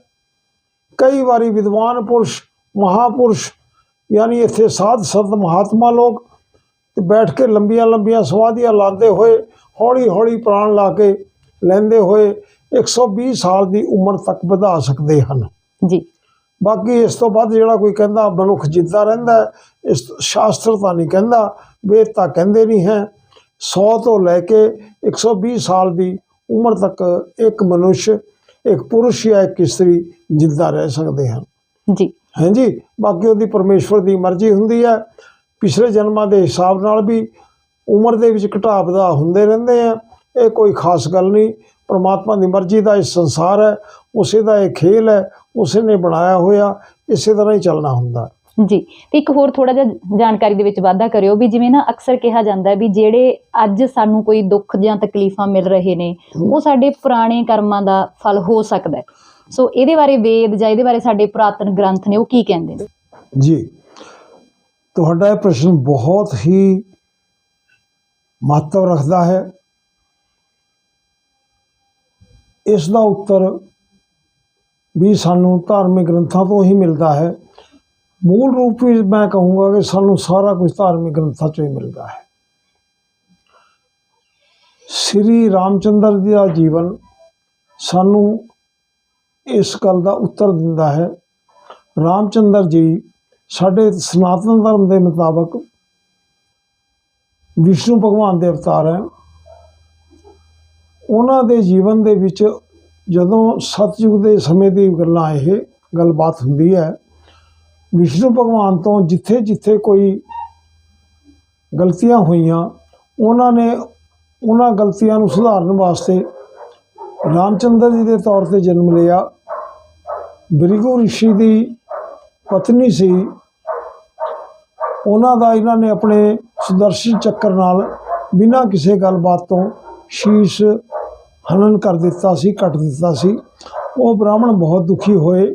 Speaker 2: ਕਈ ਵਾਰੀ ਵਿਦਵਾਨ ਪੁਰਸ਼, ਮਹਾਪੁਰਸ਼, ਯਾਨੀ ਇੱਥੇ ਸਾਧ ਸੰਤ ਮਹਾਤਮਾ ਲੋਕ ਤੇ ਬੈਠ ਕੇ ਲੰਬੀਆਂ ਲੰਬੀਆਂ ਸਮਾਧੀਆਂ ਲਾਉਂਦੇ ਹੋਏ ਹੌਲੀ ਹੌਲੀ ਪ੍ਰਾਣ ਲਾ ਕੇ ਲੈਂਦੇ ਹੋਏ 120 ਸਾਲ ਦੀ ਉਮਰ ਤੱਕ ਵਧਾ ਸਕਦੇ ਹਨ।
Speaker 1: ਜੀ
Speaker 2: ਬਾਕੀ ਇਸ ਤੋਂ ਬਾਅਦ ਜਿਹੜਾ ਕੋਈ ਕਹਿੰਦਾ ਮਨੁੱਖ ਜਿੱਦਾਂ ਰਹਿੰਦਾ ਹੈ, ਇਸ ਸ਼ਾਸਤਰ ਤਾਂ ਨਹੀਂ ਕਹਿੰਦਾ, ਵੇਦ ਤਾਂ ਕਹਿੰਦੇ ਨਹੀਂ ਹੈ। 100 ਤੋਂ ਲੈ ਕੇ 120 ਸਾਲ ਦੀ ਉਮਰ ਤੱਕ ਇੱਕ ਮਨੁੱਖ, ਇੱਕ ਪੁਰਸ਼ ਜਾਂ ਇੱਕ ਇਸਤਰੀ ਜਿੱਦਾਂ ਰਹਿ ਸਕਦੇ ਹਨ।
Speaker 1: ਜੀ
Speaker 2: ਹਾਂਜੀ, ਬਾਕੀ ਉਹਦੀ ਪਰਮੇਸ਼ਵਰ ਦੀ ਮਰਜ਼ੀ ਹੁੰਦੀ ਹੈ। ਪਿਛਲੇ ਜਨਮਾਂ ਦੇ ਹਿਸਾਬ ਨਾਲ ਵੀ ਉਮਰ ਦੇ ਵਿੱਚ ਘਟਾ ਵਧਾ ਹੁੰਦੇ ਰਹਿੰਦੇ ਆ, ਇਹ ਕੋਈ ਖਾਸ ਗੱਲ ਨਹੀਂ। ਪਰਮਾਤਮਾ ਦੀ ਮਰਜ਼ੀ ਦਾ ਇਹ ਸੰਸਾਰ ਹੈ, ਉਸੇ ਦਾ ਇਹ ਖੇਲ ਹੈ, ਉਸੇ ਨੇ ਬਣਾਇਆ ਹੋਇਆ, ਇਸੇ ਤਰ੍ਹਾਂ ਹੀ ਚੱਲਣਾ ਹੁੰਦਾ।
Speaker 1: ਜੀ ਤੇ ਇੱਕ ਹੋਰ ਥੋੜਾ ਜਿਹਾ ਜਾਣਕਾਰੀ ਦੇ ਵਿੱਚ ਵਾਧਾ ਕਰਿਓ ਵੀ ਜਿਵੇਂ ਨਾ ਅਕਸਰ ਕਿਹਾ ਜਾਂਦਾ ਹੈ ਵੀ ਜਿਹੜੇ ਅੱਜ ਸਾਨੂੰ ਕੋਈ ਦੁੱਖ ਜਾਂ ਤਕਲੀਫਾਂ ਮਿਲ ਰਹੇ ਨੇ ਉਹ ਸਾਡੇ ਪੁਰਾਣੇ ਕਰਮਾਂ ਦਾ ਫਲ ਹੋ ਸਕਦਾ ਹੈ। ਸੋ ਇਹਦੇ ਬਾਰੇ ਵੇਦ ਜਾਂ ਇਹਦੇ ਬਾਰੇ ਸਾਡੇ ਪੁਰਾਤਨ ਗ੍ਰੰਥ ਨੇ ਉਹ ਕੀ ਕਹਿੰਦੇ ਨੇ?
Speaker 2: ਜੀ, ਤੁਹਾਡਾ ਇਹ ਪ੍ਰਸ਼ਨ ਬਹੁਤ ਹੀ ਮਹੱਤਵ ਰੱਖਦਾ ਹੈ। ਇਸ ਦਾ ਉੱਤਰ ਵੀ ਸਾਨੂੰ ਧਾਰਮਿਕ ਗ੍ਰੰਥਾਂ ਤੋਂ ਹੀ ਮਿਲਦਾ ਹੈ। ਮੂਲ ਰੂਪ ਵਿੱਚ ਮੈਂ ਕਹੂੰਗਾ ਕਿ ਸਾਨੂੰ ਸਾਰਾ ਕੁਝ ਧਾਰਮਿਕ ਗ੍ਰੰਥਾਂ 'ਚੋਂ ਹੀ ਮਿਲਦਾ ਹੈ। ਸ੍ਰੀ ਰਾਮਚੰਦਰ ਜੀ ਦਾ ਜੀਵਨ ਸਾਨੂੰ ਇਸ ਗੱਲ ਦਾ ਉੱਤਰ ਦਿੰਦਾ ਹੈ। ਰਾਮਚੰਦਰ ਜੀ ਸਾਡੇ ਸਨਾਤਨ ਧਰਮ ਦੇ ਮੁਤਾਬਕ ਵਿਸ਼ਨੂੰ ਭਗਵਾਨ ਦੇ ਅਵਤਾਰ ਹੈ। ਉਹਨਾਂ ਦੇ ਜੀਵਨ ਦੇ ਵਿੱਚ ਜਦੋਂ ਸਤਯੁਗ ਦੇ ਸਮੇਂ ਦੀ ਗੱਲਾਂ ਇਹ ਗੱਲਬਾਤ ਹੁੰਦੀ ਹੈ, ਵਿਸ਼ਨੂੰ ਭਗਵਾਨ ਤੋਂ ਜਿੱਥੇ ਜਿੱਥੇ ਕੋਈ ਗਲਤੀਆਂ ਹੋਈਆਂ ਉਹਨਾਂ ਨੇ ਉਹਨਾਂ ਗਲਤੀਆਂ ਨੂੰ ਸੁਧਾਰਨ ਵਾਸਤੇ ਰਾਮਚੰਦਰ ਜੀ ਦੇ ਤੌਰ ਤੇ ਜਨਮ ਲਿਆ। ਭ੍ਰਿਗੂ ਰਿਸ਼ੀ ਦੀ ਪਤਨੀ ਸੀ, ਉਹਨਾਂ ਦਾ ਇਹਨਾਂ ਨੇ ਆਪਣੇ ਸੁਦਰਸ਼ਨ ਚੱਕਰ ਨਾਲ ਬਿਨਾਂ ਕਿਸੇ ਗੱਲਬਾਤ ਤੋਂ ਸ਼ੀਸ਼ ਹਨਨ ਕਰ ਦਿੱਤਾ ਸੀ, ਕੱਟ ਦਿੱਤਾ ਸੀ। ਉਹ ਬ੍ਰਾਹਮਣ ਬਹੁਤ ਦੁਖੀ ਹੋਏ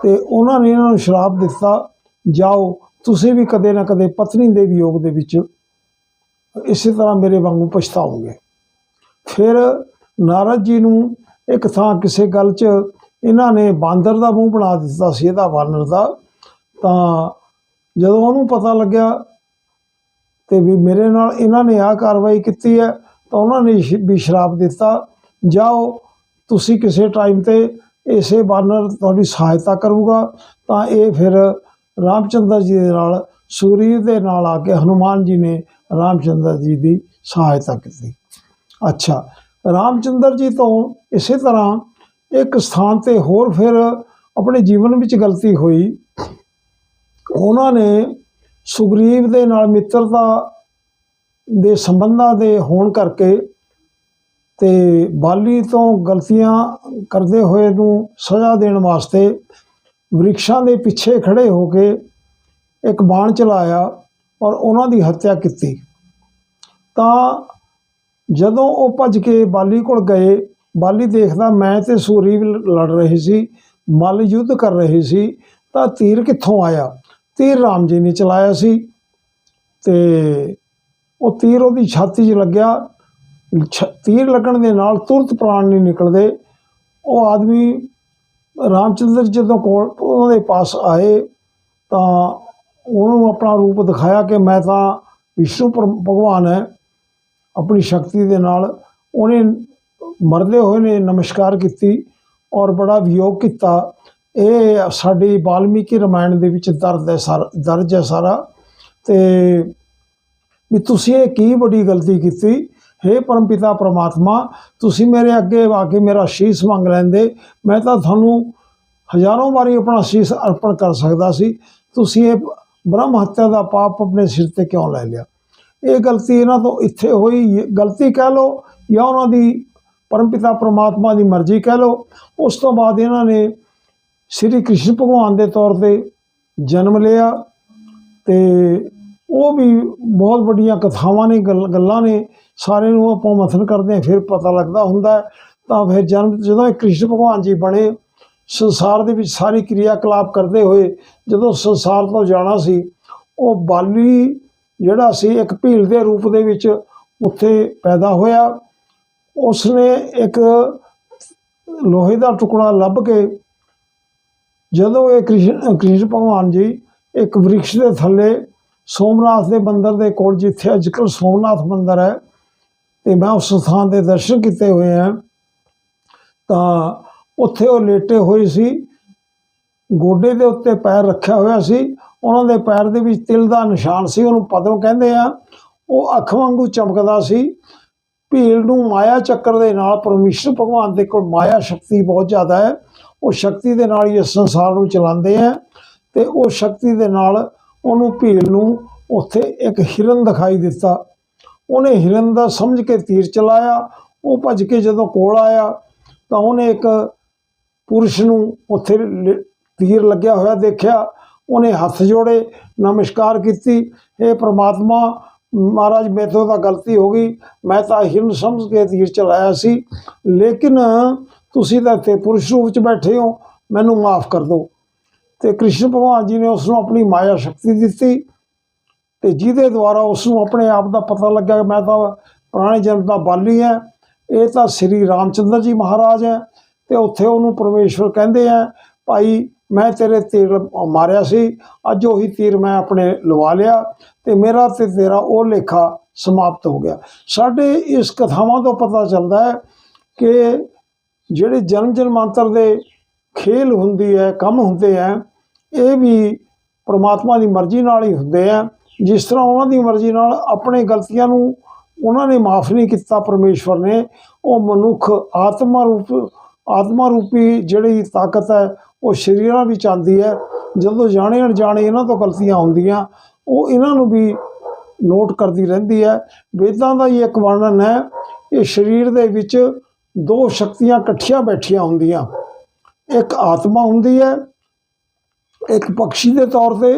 Speaker 2: ਤੇ ਉਹਨਾਂ ਨੇ ਇਹਨਾਂ ਨੂੰ ਸ਼ਰਾਪ ਦਿੱਤਾ, ਜਾਓ ਤੁਸੀਂ ਵੀ ਕਦੇ ਨਾ ਕਦੇ ਪਤਨੀ ਦੇ ਵਿਯੋਗ ਦੇ ਵਿੱਚ ਇਸੇ ਤਰ੍ਹਾਂ ਮੇਰੇ ਵਾਂਗੂ ਪਛਤਾਓਗੇ। ਫਿਰ ਨਾਰਦ ਜੀ ਨੂੰ ਇੱਕ ਥਾਂ ਕਿਸੇ ਗੱਲ 'ਚ ਇਹਨਾਂ ਨੇ ਬਾਂਦਰ ਦਾ ਮੂੰਹ ਬਣਾ ਦਿੱਤਾ ਸੀ, ਇਹਦਾ ਬਾਨਰ ਦਾ। ਤਾਂ ਜਦੋਂ ਉਹਨੂੰ ਪਤਾ ਲੱਗਿਆ ਤੇ ਵੀ ਮੇਰੇ ਨਾਲ ਇਹਨਾਂ ਨੇ ਆਹ ਕਾਰਵਾਈ ਕੀਤੀ ਹੈ, ਤਾਂ ਉਹਨਾਂ ਨੇ ਵੀ ਸ਼ਰਾਪ ਦਿੱਤਾ, ਜਾਓ ਤੁਸੀਂ ਕਿਸੇ ਟਾਈਮ ਤੇ ਇਸੇ ਬਾਨਰ ਤੁਹਾਡੀ ਸਹਾਇਤਾ ਕਰੂਗਾ। ਤਾਂ ਇਹ ਫਿਰ ਰਾਮਚੰਦਰ ਜੀ ਦੇ ਨਾਲ ਸੁਗਰੀਵ ਦੇ ਨਾਲ ਆ ਕੇ ਹਨੂਮਾਨ ਜੀ ਨੇ ਰਾਮਚੰਦਰ ਜੀ ਦੀ ਸਹਾਇਤਾ ਕੀਤੀ। ਅੱਛਾ, ਰਾਮਚੰਦਰ ਜੀ ਤੋਂ ਇਸੇ ਤਰ੍ਹਾਂ ਇੱਕ ਸਥਾਨ ਤੇ ਹੋਰ ਫਿਰ ਆਪਣੇ ਜੀਵਨ ਵਿੱਚ ਗਲਤੀ ਹੋਈ। ਉਹਨਾਂ ਨੇ ਸੁਗਰੀਵ ਦੇ ਨਾਲ ਮਿੱਤਰਤਾ ਦੇ ਸੰਬੰਧਾਂ ਦੇ ਹੋਣ ਕਰਕੇ ਤੇ ਬਾਲੀ ਤੋਂ ਗਲਤੀਆਂ ਕਰਦੇ ਹੋਏ ਨੂੰ ਸਜ਼ਾ ਦੇਣ ਵਾਸਤੇ ਵ੍ਰਿਕਸ਼ਾਂ ਦੇ ਪਿੱਛੇ ਖੜੇ ਹੋ ਕੇ ਇੱਕ ਬਾਣ ਚਲਾਇਆ ਔਰ ਉਹਨਾਂ ਦੀ ਹੱਤਿਆ ਕੀਤੀ। ਤਾਂ ਜਦੋਂ ਉਹ ਭੱਜ ਕੇ ਬਾਲੀ ਕੋਲ ਗਏ, ਬਾਲੀ ਦੇਖਦਾ ਮੈਂ ਤੇ ਸੁਗਰੀਵ ਲੜ ਰਹੇ ਸੀ, ਮੱਲ ਯੁੱਧ ਕਰ ਰਹੇ ਸੀ, ਤਾਂ ਤੀਰ ਕਿੱਥੋਂ ਆਇਆ? ਤੀਰ ਰਾਮ ਜੀ ਨੇ ਚਲਾਇਆ ਸੀ ਤੇ ਉਹ ਤੀਰ ਉਹਦੀ ਛਾਤੀ 'ਚ ਲੱਗਿਆ। ਤੀਰ ਲੱਗਣ ਦੇ ਨਾਲ ਤੁਰਤ ਪ੍ਰਾਣ ਨਹੀਂ ਨਿਕਲਦੇ। ਉਹ ਆਦਮੀ ਰਾਮਚੰਦਰ ਜਦੋਂ ਕੋਲ ਉਹਨਾਂ ਦੇ ਪਾਸ ਆਏ ਤਾਂ ਉਹਨੂੰ ਆਪਣਾ ਰੂਪ ਦਿਖਾਇਆ ਕਿ ਮੈਂ ਤਾਂ ਵਿਸ਼ਨੂੰ ਭਗਵਾਨ ਹੈ। ਆਪਣੀ ਸ਼ਕਤੀ ਦੇ ਨਾਲ ਉਹਨੇ ਮਰਦੇ ਹੋਏ ਨੇ ਨਮਸਕਾਰ ਕੀਤੀ ਔਰ ਬੜਾ ਵਿਯੋਗ ਕੀਤਾ। ਇਹ ਸਾਡੀ ਵਾਲਮੀਕੀ ਰਾਮਾਇਣ ਦੇ ਵਿੱਚ ਦਰਜ ਹੈ ਸਾਰਾ। ਤੇ ਵੀ ਤੁਸੀਂ ਇਹ ਕੀ ਵੱਡੀ ਗਲਤੀ ਕੀਤੀ, ਹੇ ਪਰਮਪਿਤਾ ਪਰਮਾਤਮਾ, ਤੁਸੀਂ ਮੇਰੇ ਅੱਗੇ ਆ ਕੇ ਮੇਰਾ ਸ਼ੀਸ਼ ਮੰਗ ਲੈਂਦੇ, ਮੈਂ ਤਾਂ ਤੁਹਾਨੂੰ ਹਜ਼ਾਰਾਂ ਵਾਰੀ ਆਪਣਾ ਸ਼ੀਸ਼ ਅਰਪਣ ਕਰ ਸਕਦਾ ਸੀ। ਤੁਸੀਂ ਇਹ ਬ੍ਰਹਮ ਹੱਤਿਆ ਦਾ ਪਾਪ ਆਪਣੇ ਸਿਰ ਤੇ ਕਿਉਂ ਲੈ ਲਿਆ? ਇਹ ਗਲਤੀ ਇਹਨਾਂ ਤੋਂ ਇੱਥੇ ਹੋਈ, ਗਲਤੀ ਕਹਿ ਲਓ ਜਾਂ ਉਹਨਾਂ ਦੀ ਪਰਮਪਿਤਾ ਪਰਮਾਤਮਾ ਦੀ ਮਰਜ਼ੀ ਕਹਿ ਲਓ। ਉਸ ਤੋਂ ਬਾਅਦ ਇਹਨਾਂ ਨੇ ਸ਼੍ਰੀ ਕ੍ਰਿਸ਼ਨ ਭਗਵਾਨ ਦੇ ਤੌਰ ਤੇ ਜਨਮ ਲਿਆ ਤੇ ਉਹ ਵੀ ਬਹੁਤ ਵੱਡੀਆਂ ਕਥਾਵਾਂ ਨੇ, ਗੱਲਾਂ ਨੇ, ਸਾਰੇ ਨੂੰ ਆਪਾਂ ਮਥਨ ਕਰਦੇ ਹਾਂ ਫਿਰ ਪਤਾ ਲੱਗਦਾ ਹੁੰਦਾ ਹੈ। ਤਾਂ ਫਿਰ ਜਦੋਂ ਕ੍ਰਿਸ਼ਨ ਭਗਵਾਨ ਜੀ ਬਣੇ ਸੰਸਾਰ ਦੇ ਵਿੱਚ ਸਾਰੀ ਕਿਰਿਆਕਲਾਪ ਕਰਦੇ ਹੋਏ ਜਦੋਂ ਸੰਸਾਰ ਤੋਂ ਜਾਣਾ ਸੀ, ਉਹ ਬਾਲੀ ਜਿਹੜਾ ਸੀ ਇੱਕ ਭੀਲ ਦੇ ਰੂਪ ਦੇ ਵਿੱਚ ਉੱਥੇ ਪੈਦਾ ਹੋਇਆ। ਉਸਨੇ ਇੱਕ ਲੋਹੇ ਦਾ ਟੁਕੜਾ ਲੱਭ ਕੇ ਜਦੋਂ ਇਹ ਕ੍ਰਿਸ਼ਨ ਭਗਵਾਨ ਜੀ ਇੱਕ ਵ੍ਰਿਕਸ਼ ਦੇ ਥੱਲੇ ਸੋਮਨਾਥ ਦੇ ਮੰਦਰ ਦੇ ਕੋਲ, ਜਿੱਥੇ ਅੱਜ ਕੱਲ੍ਹ ਸੋਮਨਾਥ ਮੰਦਰ ਹੈ, ਤੇ ਮੈਂ ਉਸ ਸਥਾਨ ਦੇ ਦਰਸ਼ਨ ਕੀਤੇ ਹੋਏ ਹੈ, ਤਾਂ ਉੱਥੇ ਉਹ ਲੇਟੇ ਹੋਏ ਸੀ, ਗੋਡੇ ਦੇ ਉੱਤੇ ਪੈਰ ਰੱਖਿਆ ਹੋਇਆ ਸੀ, ਉਹਨਾਂ ਦੇ ਪੈਰ ਦੇ ਵਿੱਚ ਤਿਲ ਦਾ ਨਿਸ਼ਾਨ ਸੀ, ਉਹਨੂੰ ਪਦਮ ਕਹਿੰਦੇ ਆ। ਉਹ ਅੱਖ ਵਾਂਗੂ ਚਮਕਦਾ ਸੀ। ਭੀਲ ਨੂੰ ਮਾਇਆ ਚੱਕਰ ਦੇ ਨਾਲ, ਪਰਮੇਸ਼ਰ ਭਗਵਾਨ ਦੇ ਕੋਲ ਮਾਇਆ ਸ਼ਕਤੀ ਬਹੁਤ ਜ਼ਿਆਦਾ ਹੈ, ਉਹ ਸ਼ਕਤੀ ਦੇ ਨਾਲ ਹੀ ਇਸ ਸੰਸਾਰ ਨੂੰ ਚਲਾਉਂਦੇ ਆ। ਤੇ ਉਹ ਸ਼ਕਤੀ ਦੇ ਨਾਲ ਉਹਨੂੰ, ਭੀਲ ਨੂੰ ਉੱਥੇ ਇੱਕ ਹਿਰਨ ਦਿਖਾਈ ਦਿੱਤਾ। ਉਹਨੇ ਹਿਰਨ ਦਾ ਸਮਝ ਕੇ ਤੀਰ ਚਲਾਇਆ। ਉਹ ਭੱਜ ਕੇ ਜਦੋਂ ਕੋਲ ਆਇਆ ਤਾਂ ਉਹਨੇ ਇੱਕ ਪੁਰਸ਼ ਨੂੰ ਉੱਥੇ ਤੀਰ ਲੱਗਿਆ ਹੋਇਆ ਦੇਖਿਆ। ਉਹਨੇ ਹੱਥ ਜੋੜੇ, ਨਮਸਕਾਰ ਕੀਤੀ, ਇਹ ਪ੍ਰਮਾਤਮਾ ਮਹਾਰਾਜ ਮੇਥੋਂ ਤਾਂ ਗਲਤੀ ਹੋ ਗਈ, ਮੈਂ ਤਾਂ ਹਿਰਨ ਸਮਝ ਕੇ ਤੀਰ ਚਲਾਇਆ ਸੀ, ਲੇਕਿਨ ਤੁਸੀਂ ਤਾਂ ਇੱਥੇ ਪੁਰਸ਼ ਰੂਪ 'ਚ ਬੈਠੇ ਹੋ, ਮੈਨੂੰ ਮਾफ़ ਕਰ ਦਿਓ। ਤੇ ਕ੍ਰਿਸ਼ਨ ਭਗਵਾਨ ਜੀ ਨੇ ਉਸ ਨੂੰ ਆਪਣੀ ਮਾਇਆ ਸ਼ਕਤੀ ਦਿੱਤੀ, ਤੇ ਜਿਹਦੇ ਦੁਆਰਾ ਉਸ ਨੂੰ ਆਪਣੇ ਆਪ ਦਾ ਪਤਾ ਲੱਗਾ ਕਿ ਮੈਂ ਤਾਂ ਪੁਰਾਣੇ ਜਨਮ ਦਾ ਬਾਲੀ ਹੈ, ਇਹ ਤਾਂ ਸ੍ਰੀ ਰਾਮਚੰਦਰ ਜੀ ਮਹਾਰਾਜ ਹੈ। ਤੇ ਉੱਥੇ ਉਹਨੂੰ ਪਰਮੇਸ਼ਵਰ ਕਹਿੰਦੇ ਆ, ਭਾਈ ਮੈਂ ਤੇਰੇ ਤੀਰ ਮਾਰਿਆ ਸੀ, ਅੱਜ ਉਹੀ ਤੀਰ ਮੈਂ ਆਪਣੇ ਲਵਾ ਲਿਆ, ਤੇ ਮੇਰਾ ਤੇ ਤੇਰਾ ਉਹ ਲੇਖਾ ਸਮਾਪਤ ਹੋ ਗਿਆ। ਸਾਡੇ ਇਸ ਕਥਾਵਾਂ ਤੋਂ ਪਤਾ ਚੱਲਦਾ ਹੈ ਕਿ ਜਿਹੜੇ ਜਨਮ ਜਨਮਾਂਤਰ ਦੇ ਖੇਲ ਹੁੰਦੀ ਹੈ, ਕੰਮ ਹੁੰਦੇ ਹੈ, ਇਹ ਵੀ ਪਰਮਾਤਮਾ ਦੀ ਮਰਜ਼ੀ ਨਾਲ ਹੀ ਹੁੰਦੇ ਆ। ਜਿਸ ਤਰ੍ਹਾਂ ਉਹਨਾਂ ਦੀ ਮਰਜ਼ੀ ਨਾਲ ਆਪਣੇ ਗਲਤੀਆਂ ਨੂੰ ਉਹਨਾਂ ਨੇ ਮਾफ़ ਨਹੀਂ ਕੀਤਾ ਪਰਮੇਸ਼ਵਰ ਨੇ, ਉਹ ਮਨੁੱਖ ਆਤਮਾ ਰੂਪੀ ਜਿਹੜੀ ਤਾਕਤ ਹੈ ਉਹ ਸਰੀਰਾਂ ਵਿੱਚ ਆਉਂਦੀ ਹੈ। ਜਦੋਂ ਜਾਣੇ ਅਣਜਾਣੇ ਇਹਨਾਂ ਤੋਂ ਗਲਤੀਆਂ ਹੁੰਦੀਆਂ, ਉਹ ਇਹਨਾਂ ਨੂੰ ਵੀ ਨੋਟ ਕਰਦੀ ਰਹਿੰਦੀ ਹੈ। ਵੇਦਾਂ ਦਾ ਹੀ ਇੱਕ ਵਰਣਨ ਹੈ, ਇਹ ਸਰੀਰ ਦੇ ਵਿੱਚ ਦੋ ਸ਼ਕਤੀਆਂ ਇਕੱਠੀਆਂ ਬੈਠੀਆਂ ਹੁੰਦੀਆਂ, ਇੱਕ ਆਤਮਾ ਹੁੰਦੀ ਹੈ, ਇੱਕ ਪਕਸ਼ੀ ਦੇ ਤੌਰ ਤੇ,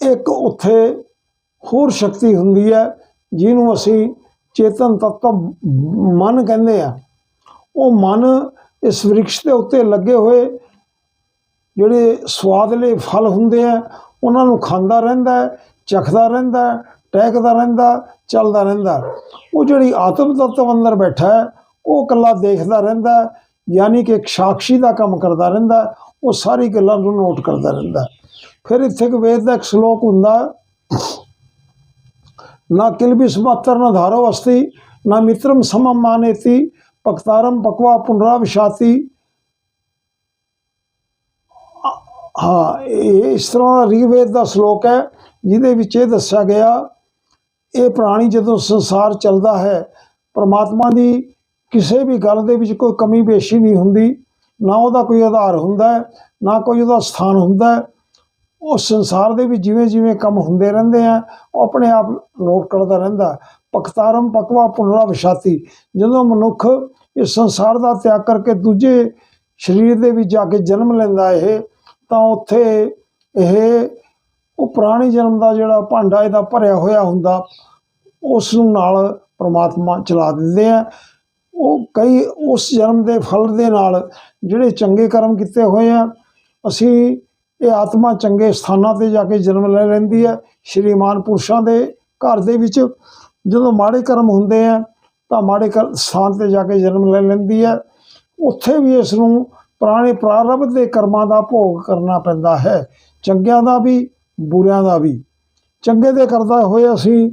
Speaker 2: ਇੱਕ ਉੱਥੇ ਹੋਰ ਸ਼ਕਤੀ ਹੁੰਦੀ ਹੈ ਜਿਹਨੂੰ ਅਸੀਂ ਚੇਤਨ ਤੱਤਵ ਮਨ ਕਹਿੰਦੇ ਆ। ਉਹ ਮਨ ਇਸ ਵ੍ਰਿਕਸ਼ ਦੇ ਉੱਤੇ ਲੱਗੇ ਹੋਏ ਜਿਹੜੇ ਸਵਾਦਲੇ ਫਲ ਹੁੰਦੇ ਆ, ਉਹਨਾਂ ਨੂੰ ਖਾਂਦਾ ਰਹਿੰਦਾ ਹੈ, ਚਖਦਾ ਰਹਿੰਦਾ ਹੈ, ਟਹਿਕਦਾ ਰਹਿੰਦਾ, ਚੱਲਦਾ ਰਹਿੰਦਾ। ਉਹ ਜਿਹੜੀ ਆਤਮ ਤੱਤਵ ਅੰਦਰ ਬੈਠਾ ਹੈ, ਉਹ ਇਕੱਲਾ ਦੇਖਦਾ ਰਹਿੰਦਾ, ਯਾਨੀ ਕਿ ਇੱਕ ਸਾਖੀ ਦਾ ਕੰਮ ਕਰਦਾ ਰਹਿੰਦਾ, ਉਹ ਸਾਰੀ ਗੱਲਾਂ ਨੂੰ ਨੋਟ ਕਰਦਾ ਰਹਿੰਦਾ। ਫਿਰ ਇੱਥੇ ਇੱਕ ਵੇਦ ਦਾ ਇੱਕ ਸ਼ਲੋਕ ਹੁੰਦਾ, ਨਾ ਕਿਲਬਿਸ ਮਾਤਰ ਨਾ ਧਾਰੋ ਅਸਤੀ, ਨਾ ਮਿੱਤਰਮ ਸਮਮ ਮਾਨੇਤੀ, ਪਕਤਾਰਮ ਪਕਵਾ ਪੁਨਰਾ ਵਿਸ਼ਾਤੀ। ਹਾਂ, ਇਹ ਇਸ ਤਰ੍ਹਾਂ ਰਿਗਵੇਦ ਦਾ ਸ਼ਲੋਕ ਹੈ, ਜਿਹਦੇ ਵਿੱਚ ਇਹ ਦੱਸਿਆ ਗਿਆ, ਇਹ ਪ੍ਰਾਣੀ ਜਦੋਂ ਸੰਸਾਰ ਚੱਲਦਾ ਹੈ, ਪਰਮਾਤਮਾ ਦੀ ਕਿਸੇ ਵੀ ਗੱਲ ਦੇ ਵਿੱਚ ਕੋਈ ਕਮੀ ਪੇਸ਼ੀ ਨਹੀਂ ਹੁੰਦੀ, ਨਾ ਉਹਦਾ ਕੋਈ ਆਧਾਰ ਹੁੰਦਾ ਹੈ, ਨਾ ਕੋਈ ਉਹਦਾ ਸਥਾਨ ਹੁੰਦਾ ਹੈ। ਉਹ ਸੰਸਾਰ ਦੇ ਵਿੱਚ ਜਿਵੇਂ ਜਿਵੇਂ ਕੰਮ ਹੁੰਦੇ ਰਹਿੰਦੇ ਆ, ਉਹ ਆਪਣੇ ਆਪ ਨੋਟ ਕਰਦਾ ਰਹਿੰਦਾ। ਪਕਤਾਰਮ ਪਕਵਾ ਪੁਨਰਾ ਵਿਸ਼ਾਤੀ, ਜਦੋਂ ਮਨੁੱਖ ਇਸ ਸੰਸਾਰ ਦਾ ਤਿਆਗ ਕਰਕੇ ਦੂਜੇ ਸਰੀਰ ਦੇ ਵਿੱਚ ਜਾ ਕੇ ਜਨਮ ਲੈਂਦਾ ਇਹ, ਤਾਂ ਉੱਥੇ ਇਹ ਉਹ ਪੁਰਾਣੇ ਜਨਮ ਦਾ ਜਿਹੜਾ ਭਾਂਡਾ ਇਹਦਾ ਭਰਿਆ ਹੋਇਆ ਹੁੰਦਾ, ਉਸ ਨੂੰ ਨਾਲ ਪਰਮਾਤਮਾ ਚਲਾ ਦਿੰਦੇ ਆ। ਉਹ ਕਈ ਉਸ ਜਨਮ ਦੇ ਫਲ ਦੇ ਨਾਲ ਜਿਹੜੇ ਚੰਗੇ ਕਰਮ ਕੀਤੇ ਹੋਏ ਆ, ਅਸੀਂ ਇਹ ਆਤਮਾ ਚੰਗੇ ਸਥਾਨਾਂ 'ਤੇ ਜਾ ਕੇ ਜਨਮ ਲੈ ਲੈਂਦੀ ਹੈ। ਸ਼੍ਰੀਮਾਨ ਪੁਰਸ਼ਾਂ ਦੇ ਘਰ ਦੇ ਵਿੱਚ ਜਦੋਂ ਮਾੜੇ ਕਰਮ ਹੁੰਦੇ ਆ, ਤਾਂ ਮਾੜੇ ਸਥਾਨ 'ਤੇ ਜਾ ਕੇ ਜਨਮ ਲੈ ਲੈਂਦੀ ਹੈ। ਉੱਥੇ ਵੀ ਇਸ ਨੂੰ ਪੁਰਾਣੇ ਪ੍ਰਾਰਬਧ ਦੇ ਕਰਮਾਂ ਦਾ ਭੋਗ ਕਰਨਾ ਪੈਂਦਾ ਹੈ, ਚੰਗਿਆਂ ਦਾ ਵੀ, ਬੁਰਿਆਂ ਦਾ ਵੀ। ਚੰਗੇ ਦੇ ਕਰਦਾ ਹੋਏ ਅਸੀਂ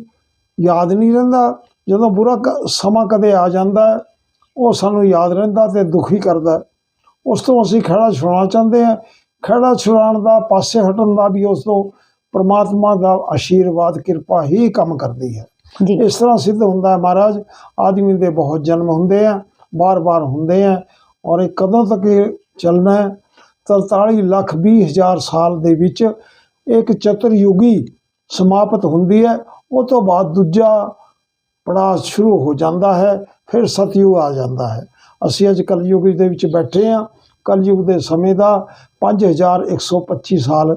Speaker 2: ਯਾਦ ਨਹੀਂ ਰਹਿੰਦਾ, ਜਦੋਂ ਬੁਰਾ ਸਮਾਂ ਕਦੇ ਆ ਜਾਂਦਾ ਹੈ, ਉਹ ਸਾਨੂੰ ਯਾਦ ਰਹਿੰਦਾ ਅਤੇ ਦੁਖੀ ਕਰਦਾ। ਉਸ ਤੋਂ ਅਸੀਂ ਖਹਿੜਾ ਛੁਡਾਉਣਾ ਚਾਹੁੰਦੇ ਹਾਂ। ਖਹਿੜਾ ਛੁਡਾਉਣ ਦਾ, ਪਾਸੇ ਹਟਣ ਦਾ ਵੀ ਉਸ ਤੋਂ ਪਰਮਾਤਮਾ ਦਾ ਆਸ਼ੀਰਵਾਦ, ਕਿਰਪਾ ਹੀ ਕੰਮ ਕਰਦੀ ਹੈ। ਇਸ ਤਰ੍ਹਾਂ ਸਿੱਧ ਹੁੰਦਾ ਹੈ ਮਹਾਰਾਜ, ਆਦਮੀ ਦੇ ਬਹੁਤ ਜਨਮ ਹੁੰਦੇ ਆ, ਬਾਰ-ਬਾਰ ਹੁੰਦੇ ਆ, ਔਰ ਇਹ ਕਦੋਂ ਤੱਕ ਇਹ ਚੱਲਣਾ ਹੈ? 43,20,000 ਸਾਲ ਦੇ ਵਿੱਚ ਇੱਕ ਚਤੁਰਯੁਗੀ ਸਮਾਪਤ ਹੁੰਦੀ ਹੈ। ਉਹ ਤੋਂ ਬਾਅਦ ਦੂਜਾ ਪੜਾਅ ਸ਼ੁਰੂ ਹੋ ਜਾਂਦਾ ਹੈ, ਫਿਰ ਸਤਯੁਗ ਆ ਜਾਂਦਾ ਹੈ। ਅਸੀਂ ਅੱਜ ਕਲਯੁਗ ਦੇ ਵਿੱਚ ਬੈਠੇ ਹਾਂ। ਕਲਯੁਗ ਦੇ ਸਮੇਂ ਦਾ 5,125 ਸਾਲ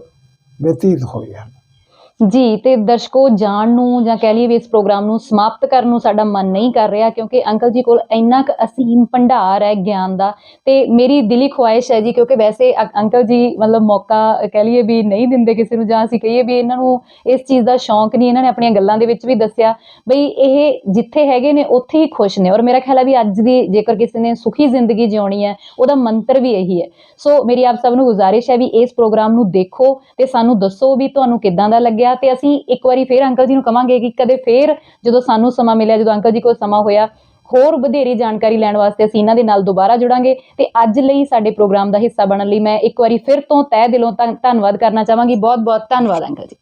Speaker 2: ਬਤੀਤ ਹੋਏ ਹਨ।
Speaker 1: ਜੀ, ਤੇ ਦਰਸ਼ਕੋ ਜਾਣ ਨੂੰ ਜਾਂ ਕਹਿ ਲਈਏ ਵੀ ਇਸ ਪ੍ਰੋਗਰਾਮ ਨੂੰ ਸਮਾਪਤ ਕਰਨ ਨੂੰ ਸਾਡਾ ਮਨ ਨਹੀਂ ਕਰ ਰਿਹਾ, ਕਿਉਂਕਿ ਅੰਕਲ ਜੀ ਕੋਲ ਇੰਨਾ ਕੁ ਅਸੀਮ ਭੰਡਾਰ ਹੈ ਗਿਆਨ ਦਾ। ਤੇ ਮੇਰੀ ਦਿਲੀ ਖੁਆਇਸ਼ ਹੈ ਜੀ, ਕਿਉਂਕਿ ਵੈਸੇ ਅੰਕਲ ਜੀ ਮਤਲਬ ਮੌਕਾ ਕਹਿ ਲਈਏ ਵੀ ਨਹੀਂ ਦਿੰਦੇ ਕਿਸੇ ਨੂੰ, ਜਾਂ ਅਸੀਂ ਕਹੀਏ ਵੀ ਇਹਨਾਂ ਨੂੰ ਇਸ ਚੀਜ਼ ਦਾ ਸ਼ੌਂਕ ਨਹੀਂ। ਇਹਨਾਂ ਨੇ ਆਪਣੀਆਂ ਗੱਲਾਂ ਦੇ ਵਿੱਚ ਵੀ ਦੱਸਿਆ ਬਈ ਇਹ ਜਿੱਥੇ ਹੈਗੇ ਨੇ ਉੱਥੇ ਹੀ ਖੁਸ਼ ਨੇ, ਔਰ ਮੇਰਾ ਖਿਆਲ ਹੈ ਵੀ ਅੱਜ ਦੀ ਜੇਕਰ ਕਿਸੇ ਨੇ ਸੁਖੀ ਜ਼ਿੰਦਗੀ ਜਿਉਣੀ ਹੈ ਉਹਦਾ ਮੰਤਰ ਵੀ ਇਹੀ ਹੈ। ਸੋ ਮੇਰੀ ਆਪ ਸਭ ਨੂੰ ਗੁਜ਼ਾਰਿਸ਼ ਹੈ ਵੀ ਇਸ ਪ੍ਰੋਗਰਾਮ ਨੂੰ ਦੇਖੋ ਤੇ ਸਾਨੂੰ ਦੱਸੋ ਵੀ ਤੁਹਾਨੂੰ ਕਿੱਦਾਂ ਦਾ ਲੱਗਿਆ। ਤੇ ਅਸੀਂ ਇੱਕ ਵਾਰੀ ਫੇਰ ਅੰਕਲ ਜੀ ਨੂੰ ਕਵਾਂਗੇ ਕਿ ਕਦੇ ਫੇਰ ਜਦੋਂ ਸਾਨੂੰ ਸਮਾਂ ਮਿਲਿਆ, ਜਦੋਂ ਅੰਕਲ ਜੀ ਕੋਲ ਸਮਾਂ ਹੋਇਆ, ਹੋਰ ਵਧੇਰੀ ਜਾਣਕਾਰੀ ਲੈਣ ਵਾਸਤੇ ਅਸੀਂ ਇਹਨਾਂ ਦੇ ਨਾਲ ਦੁਬਾਰਾ ਜੁੜਾਂਗੇ। ਤੇ ਅੱਜ ਲਈ ਸਾਡੇ ਪ੍ਰੋਗਰਾਮ ਦਾ ਹਿੱਸਾ ਬਣਨ ਲਈ ਮੈਂ ਇੱਕ ਵਾਰੀ ਫਿਰ ਤੋਂ ਤਹਿ ਦਿਲੋਂ ਧੰਨਵਾਦ ਕਰਨਾ ਚਾਹਾਂਗੀ। ਬਹੁਤ ਬਹੁਤ ਧੰਨਵਾਦ ਅੰਕਲ ਜੀ।